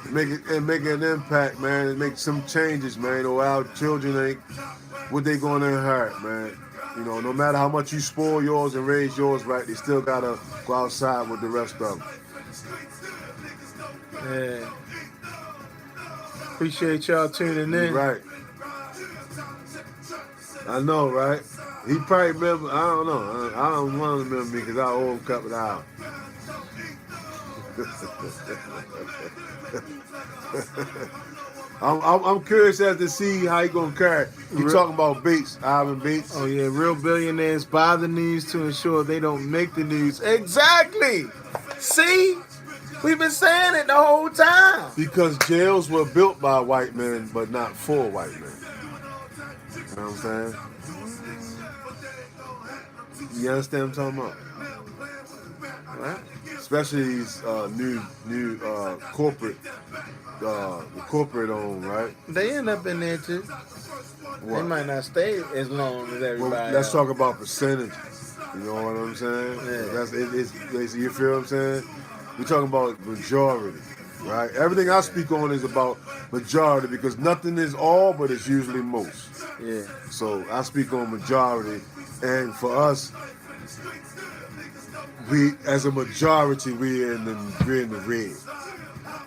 Make an impact, man, and make some changes, man. Or our children ain't what they gonna inherit, man. No matter how much you spoil yours and raise yours right, they still gotta go outside with the rest of them. Yeah. Appreciate y'all tuning in. Right. I know, right? He probably remember. I don't know. I don't want to remember me because I owe him a couple of hours. I'm curious as to see how he gonna carry. You talking about Bates, Ivan Bates? Oh yeah, real billionaires buy the news to ensure they don't make the news. Exactly. See, we've been saying it the whole time. Because jails were built by white men, but not for white men. You know what I'm saying? You understand what I'm talking about? Right? especially these new corporate, the corporate owned, right? They end up in there too. They What? might not stay as long as Well, everybody let's else. talk about percentages. You know what I'm saying? Yeah. You feel what I'm saying? We're talking about majority, right? Everything I speak on is about majority because nothing is all, but it's usually most. Yeah. So I speak on majority, and for us, we as a majority we're in the red,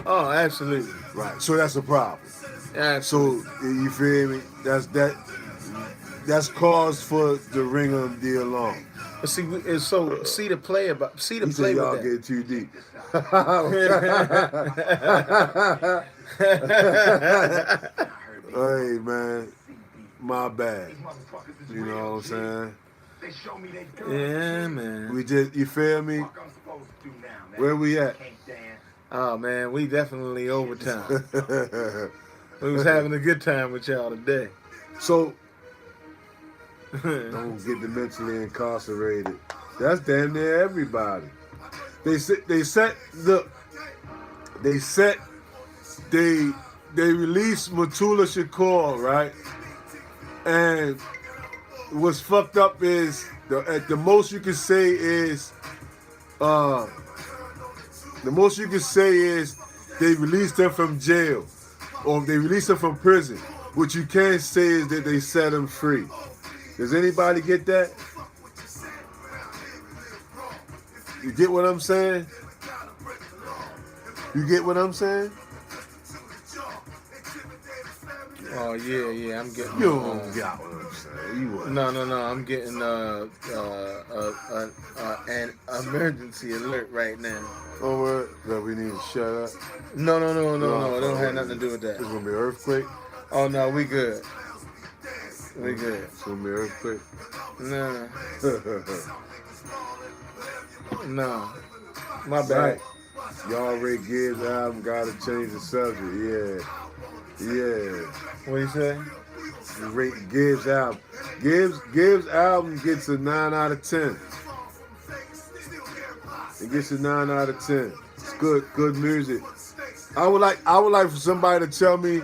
Oh, absolutely. right? So that's a problem. Absolutely. So you feel me? That's cause for the ring of the alarm. But see, it's so see the play He said with y'all that. get too deep. Hey man, my bad. You know what I'm saying? Yeah, man. We just, you feel me? Where we at? Oh man, we definitely overtime. We was having a good time with y'all today. So don't get the mentally incarcerated. That's damn near everybody. They released Matula Shakur, right? And what's fucked up is at the most you can say is they released him from jail or they released him from prison. What you can't say is that they set him free. Does anybody get that? You get what I'm saying? You get what I'm saying? Oh yeah, I'm getting. You don't get what I'm saying. You what? No, I'm getting an emergency alert right now. Oh, what? That we need to shut up. No, it don't have nothing to do with that. It's gonna be an earthquake. Oh no, we good. We good. It's gonna be an earthquake. No, my bad. Right. Y'all Ray Gibbs album gotta change the subject. Yeah. What you say? Rate Gibbs album. Gibbs album gets a 9 out of 10. It gets a 9 out of 10. It's good music. I would like for somebody to tell me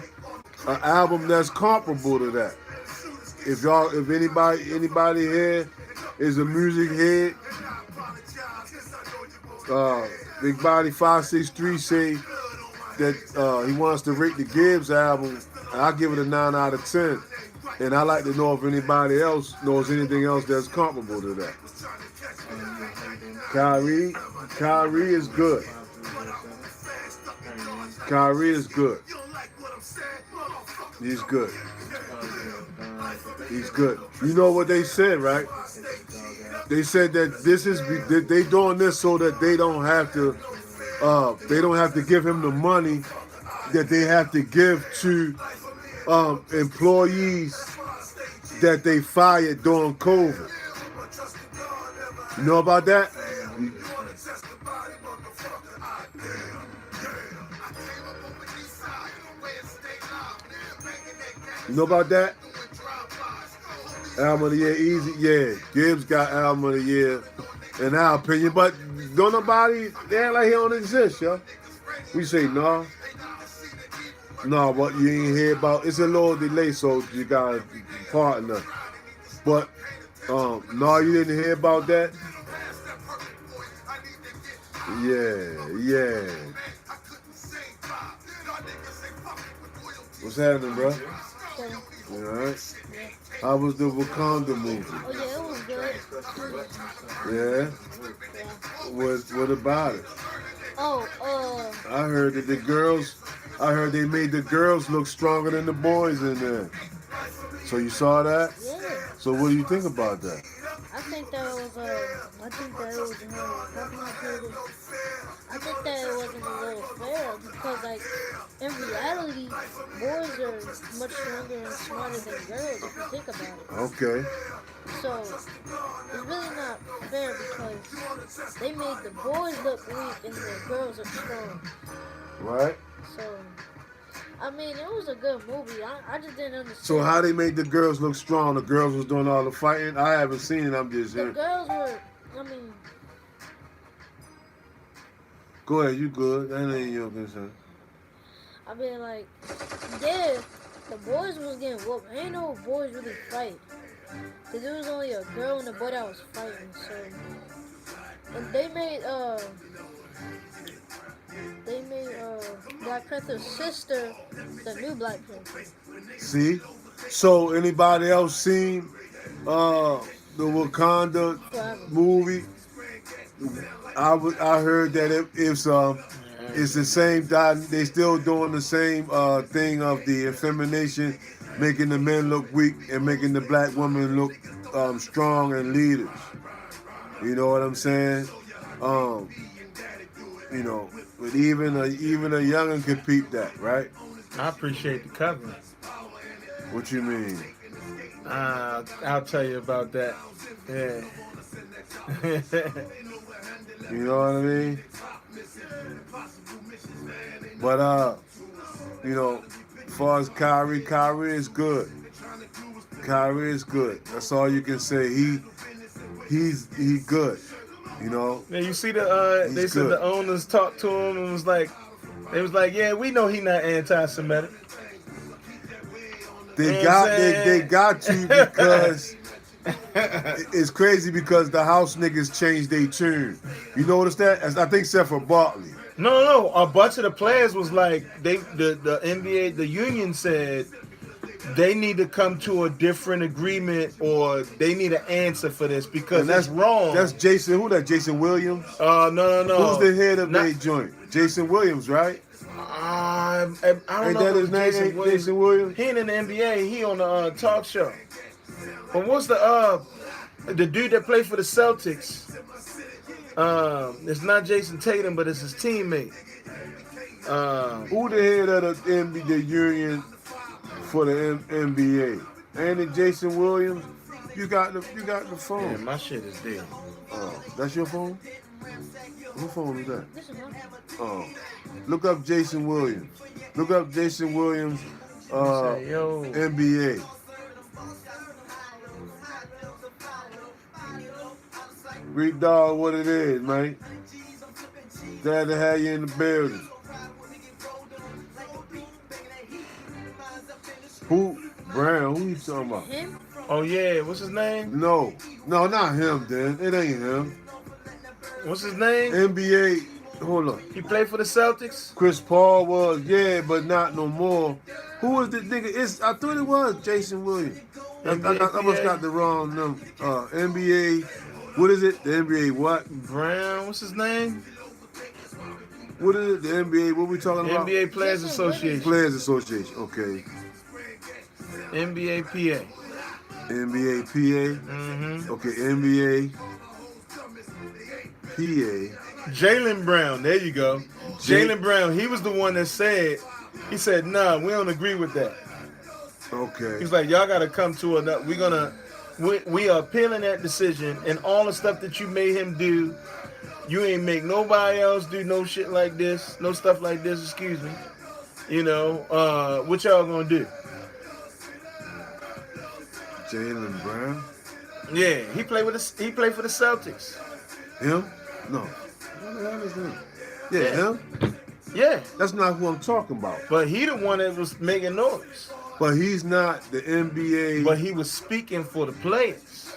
an album that's comparable to that. If anybody here is a music head, Big Body 563 say that he wants to rate the Gibbs album. I'll give it a 9 out of 10. And I'd like to know if anybody else knows anything else that's comparable to that. Kyrie is good. Kyrie is good. He's good. He's good. You know what they said, right? They said that they doing this so that they don't have to give him the money that they have to give to employees that they fired during COVID. You know about that? You know about that? Album of the year, easy. Yeah, Gibbs got album of the year, in our opinion. But don't nobody, they act like he don't exist, yo. We say, no, but you ain't hear about, it's a little delay, so you got a partner. But, no, you didn't hear about that? Yeah. What's happening, bro? You alright? How was the Wakanda movie? Oh yeah, it was good. Yeah? What about it? Oh, I heard that they made the girls look stronger than the boys in there. So you saw that? yeah. So what do you think about that? I think that it wasn't a little fair because, like, in reality, boys are much stronger and smarter than girls if you think about it. Okay. So it's really not fair because they made the boys look weak and the girls look strong. Right? So, I mean, it was a good movie. I just didn't understand. So how they made the girls look strong? The girls was doing all the fighting? I haven't seen it, I'm just The hearing. girls were, I mean, Go ahead, you good. That ain't your concern. I mean, like, yeah, the boys was getting whooped. I ain't know boys really fight. Cause there was only a girl and a boy that was fighting. So, and they made Black Panther's sister the new Black Panther. See? So anybody else seen the Wakanda Forever. movie? I heard that it's the same they still doing the same thing of the effemination, making the men look weak and making the black women look strong and leaders. You know what I'm saying? Um, you know, but even a youngin' can peep that, right? I appreciate the covering. What you mean? I'll tell you about that. Yeah. You know what I mean? But you know, as far as Kyrie is good. Kyrie is good. That's all you can say. He's good. You know. Yeah, you see the they said the owners talked to him and was like, yeah, we know he not anti-Semitic. They got to because it's crazy because the house niggas changed their tune. You notice that? I think except for Bartley. No. A bunch of the players was like the NBA, the union said they need to come to a different agreement or they need an answer for this because that's wrong. That's Jason. Who that? Jason Williams? No. Who's the head of their joint? Jason Williams, right? I don't Ain't know. That his name? Jason Williams? He ain't in the NBA. He on the talk show. But what's the dude that played for the Celtics? It's not Jason Tatum, but it's his teammate. Who the head of the union for the NBA? Ain't it Jason Williams? You got the phone. Yeah, my shit is dead. Oh, that's your phone? What phone is that? This is mine. Oh, look up Jason Williams. Look up Jason Williams. NBA. Read dog what it is, man. Glad to have you in the building. Who? Brown, who you talking about? Him? Oh yeah, what's his name? No, not him, then. It ain't him. What's his name? NBA, hold on. He played for the Celtics? Chris Paul was, yeah, but not no more. Who was the nigga? I thought it was Jason Williams. I must got the wrong number. NBA, what is it? The NBA what? Brown, what's his name? What is it? The NBA, what we talking about? NBA Players Association. Players Association, okay. NBA PA. NBA PA? Mm-hmm. Okay, NBA PA. Jaylen Brown, there you go. Jaylen Brown, he was the one that said, nah, we don't agree with that. Okay. He's like, y'all got to come to another, we are appealing that decision and all the stuff that you made him do, you ain't make nobody else do no shit like this, no stuff like this, excuse me. You know, what y'all gonna do? Jaylen Brown? Yeah, he played for the Celtics. Him? No. What the hell is him? Yeah, him? Yeah. That's not who I'm talking about. But he the one that was making noise. But he's not the NBA. But he was speaking for the players.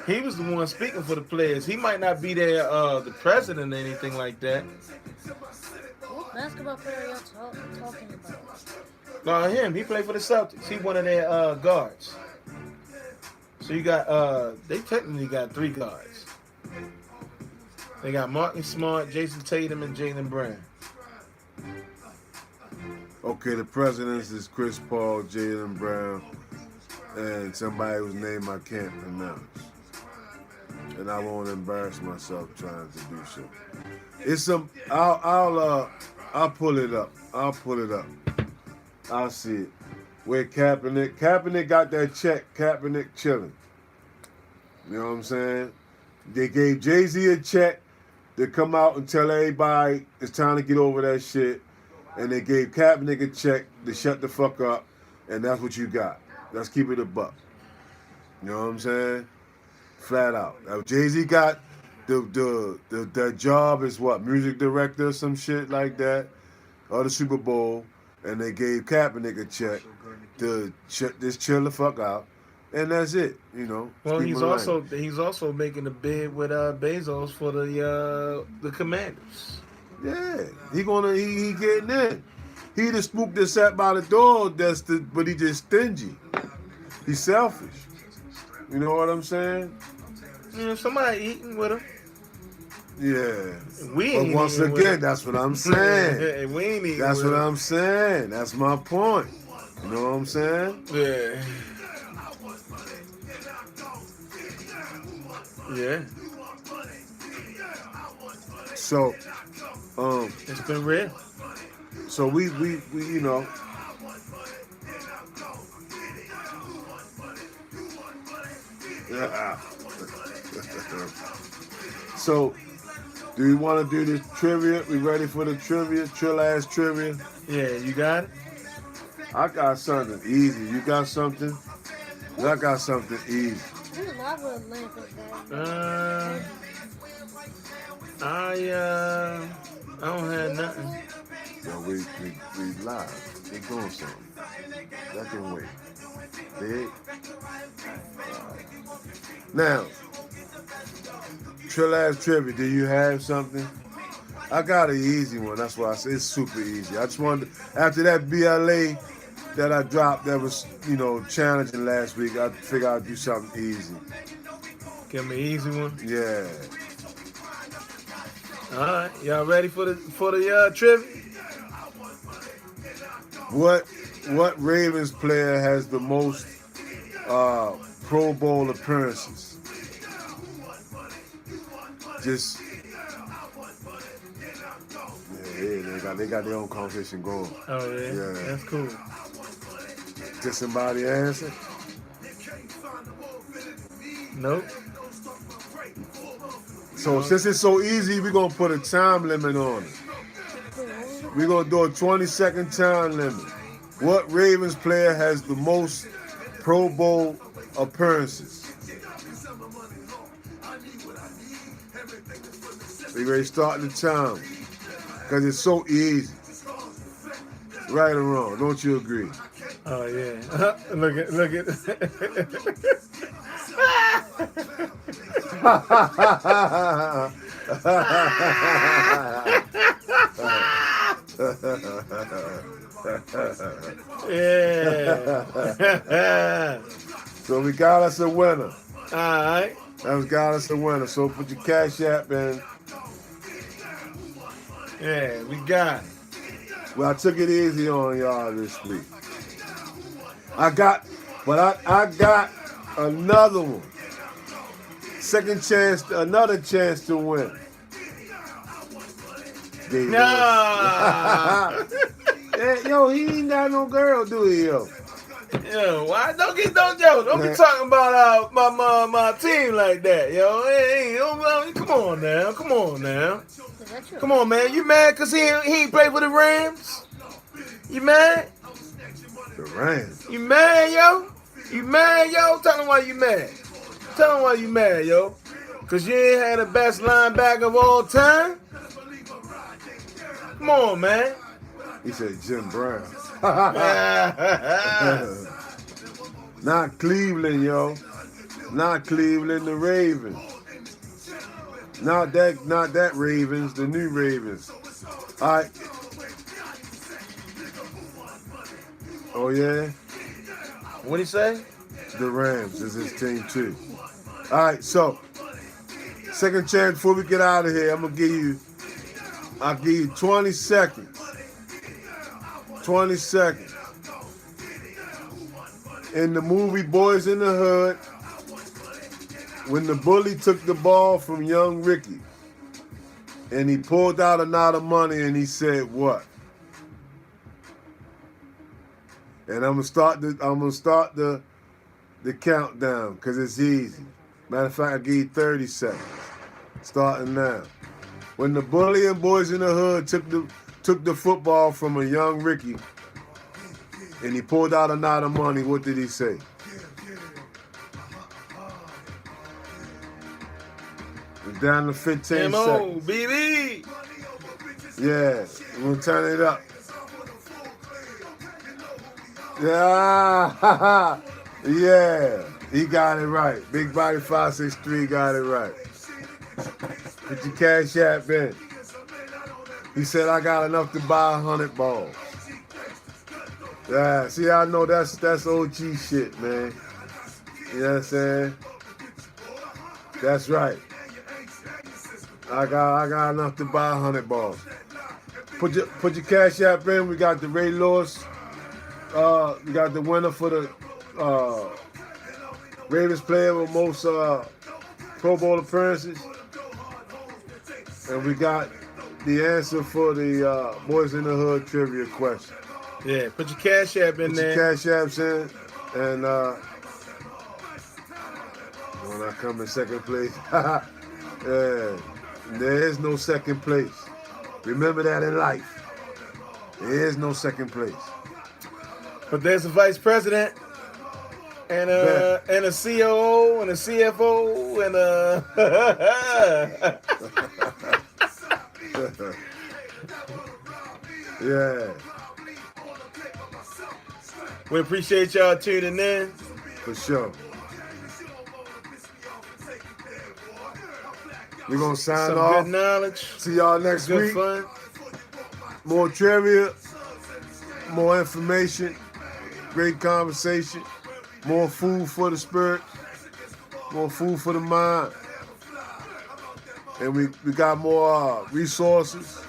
He was the one speaking for the players. He might not be there, the president or anything like that. What basketball player y'all talking about? Him. He played for the Celtics. He one of their guards. So you got, they technically got 3 guards. They got Marcus Smart, Jason Tatum, and Jaylen Brown. Okay, the presidents is Chris Paul, Jaylen Brown, and somebody whose name I can't pronounce. And I won't embarrass myself trying to do so. It's some. I'll pull it up. I'll see it. Where Kaepernick got that check. Kaepernick chilling. You know what I'm saying? They gave Jay-Z a check to come out and tell everybody it's time to get over that shit. And they gave Kaepernick a check to shut the fuck up. And that's what you got. Let's keep it a buck. You know what I'm saying? Flat out. Now, Jay-Z got Their job is what, music director or some shit like that, or the Super Bowl, and they gave Kaepernick a check to just chill the fuck out, and that's it. You know. Well, Speak he's my also language. making a bid with Bezos for the Commanders. Yeah, he getting in. He the spook that sat by the door. But he just stingy. He's selfish. You know what I'm saying? You know, somebody eating with him. Yeah. We But ain't once eating with again, him. that's what I'm saying. Yeah, we ain't eating That's with what him. I'm saying. That's my point. You know what I'm saying? Yeah. Yeah. So, It's been real. so we you know. So, do we want to do this trivia? We ready for the trivia? Chill ass trivia? Yeah, you got it? I got something easy. You got something? 'Cause I got something easy. Who's lava lamp is that? I don't have nothing. Yo, we live. We doing something. That can wait. Dig? Now, chill ass trivia. Do you have something? I got an easy one. That's why I say it's super easy. I just wanted after that BLA that I dropped that was, you know, challenging last week, I figured I'd do something easy. Give me an easy one. Yeah. All right, y'all ready for the trivia? What Ravens player has the most Pro Bowl appearances? Just yeah, they got their own conversation going. Oh yeah, Yeah. That's cool. Did somebody answer? Nope. So since it's so easy, we're gonna put a time limit on it. We're gonna do a 20-second time limit. What Ravens player has the most Pro Bowl appearances? We ready to start the time? Because it's so easy. Right or wrong, don't you agree? Oh yeah. look at. Yeah. So we got us a winner. All right. That got us a winner. So put your Cash App in. Yeah, we got it. Well, I took it easy on y'all this week. I got another one. Second chance, another chance to win. Nah. Yo, he ain't got no girl, do he, yo? Yo, why don't be talking about my team like that, yo. Hey, come on now. Is that true? Come on, man. You mad because he ain't play for the Rams? You mad? The Rams. You mad, yo? You mad, yo? Tell him why you mad. Tell him why you mad, yo. Because you ain't had the best linebacker of all time? Come on, man. He said Jim Brown. Not Cleveland, yo. Not Cleveland, the Ravens. Not that Ravens, the new Ravens. All right. Oh yeah? What'd he say? The Rams is his team too. All right, so second chance before we get out of here, I'll give you 20 seconds. 20 seconds. In the movie Boys in the Hood, when the bully took the ball from young Ricky and he pulled out a knot of money and he said what? And I'm gonna start the countdown because it's easy. Matter of fact, I give you 30 seconds. Starting now. When the bully and Boys in the Hood took the football from a young Ricky and he pulled out a knot of money, what did he say? down to 15 MO, seconds. BB. Yeah, we're gonna turn it up. Yeah, yeah, he got it right. Big Body 563 got it right. Put your cash app in. He said I got enough to buy 100 balls. Yeah, see, I know that's OG shit, man. You know what I'm saying? That's right. I got enough to buy 100 balls. Put your cash app in. We got the Ray Lewis. We got the winner for the Ravens player with most Pro Bowl appearances, and we got the answer for the Boys in the Hood trivia question. Yeah, put your cash app in Put there. your cash apps in, and when I come in second place, yeah, there is no second place. Remember that in life. There is no second place. But there's a vice president and a COO and a CFO and Yeah, we appreciate y'all tuning in. for sure. We're gonna sign Some off. good knowledge, See y'all next good week. fun. More trivia, more information, great conversation, more food for the spirit, more food for the mind. And we got more resources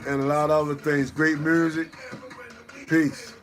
and a lot of other things. Great music. Peace.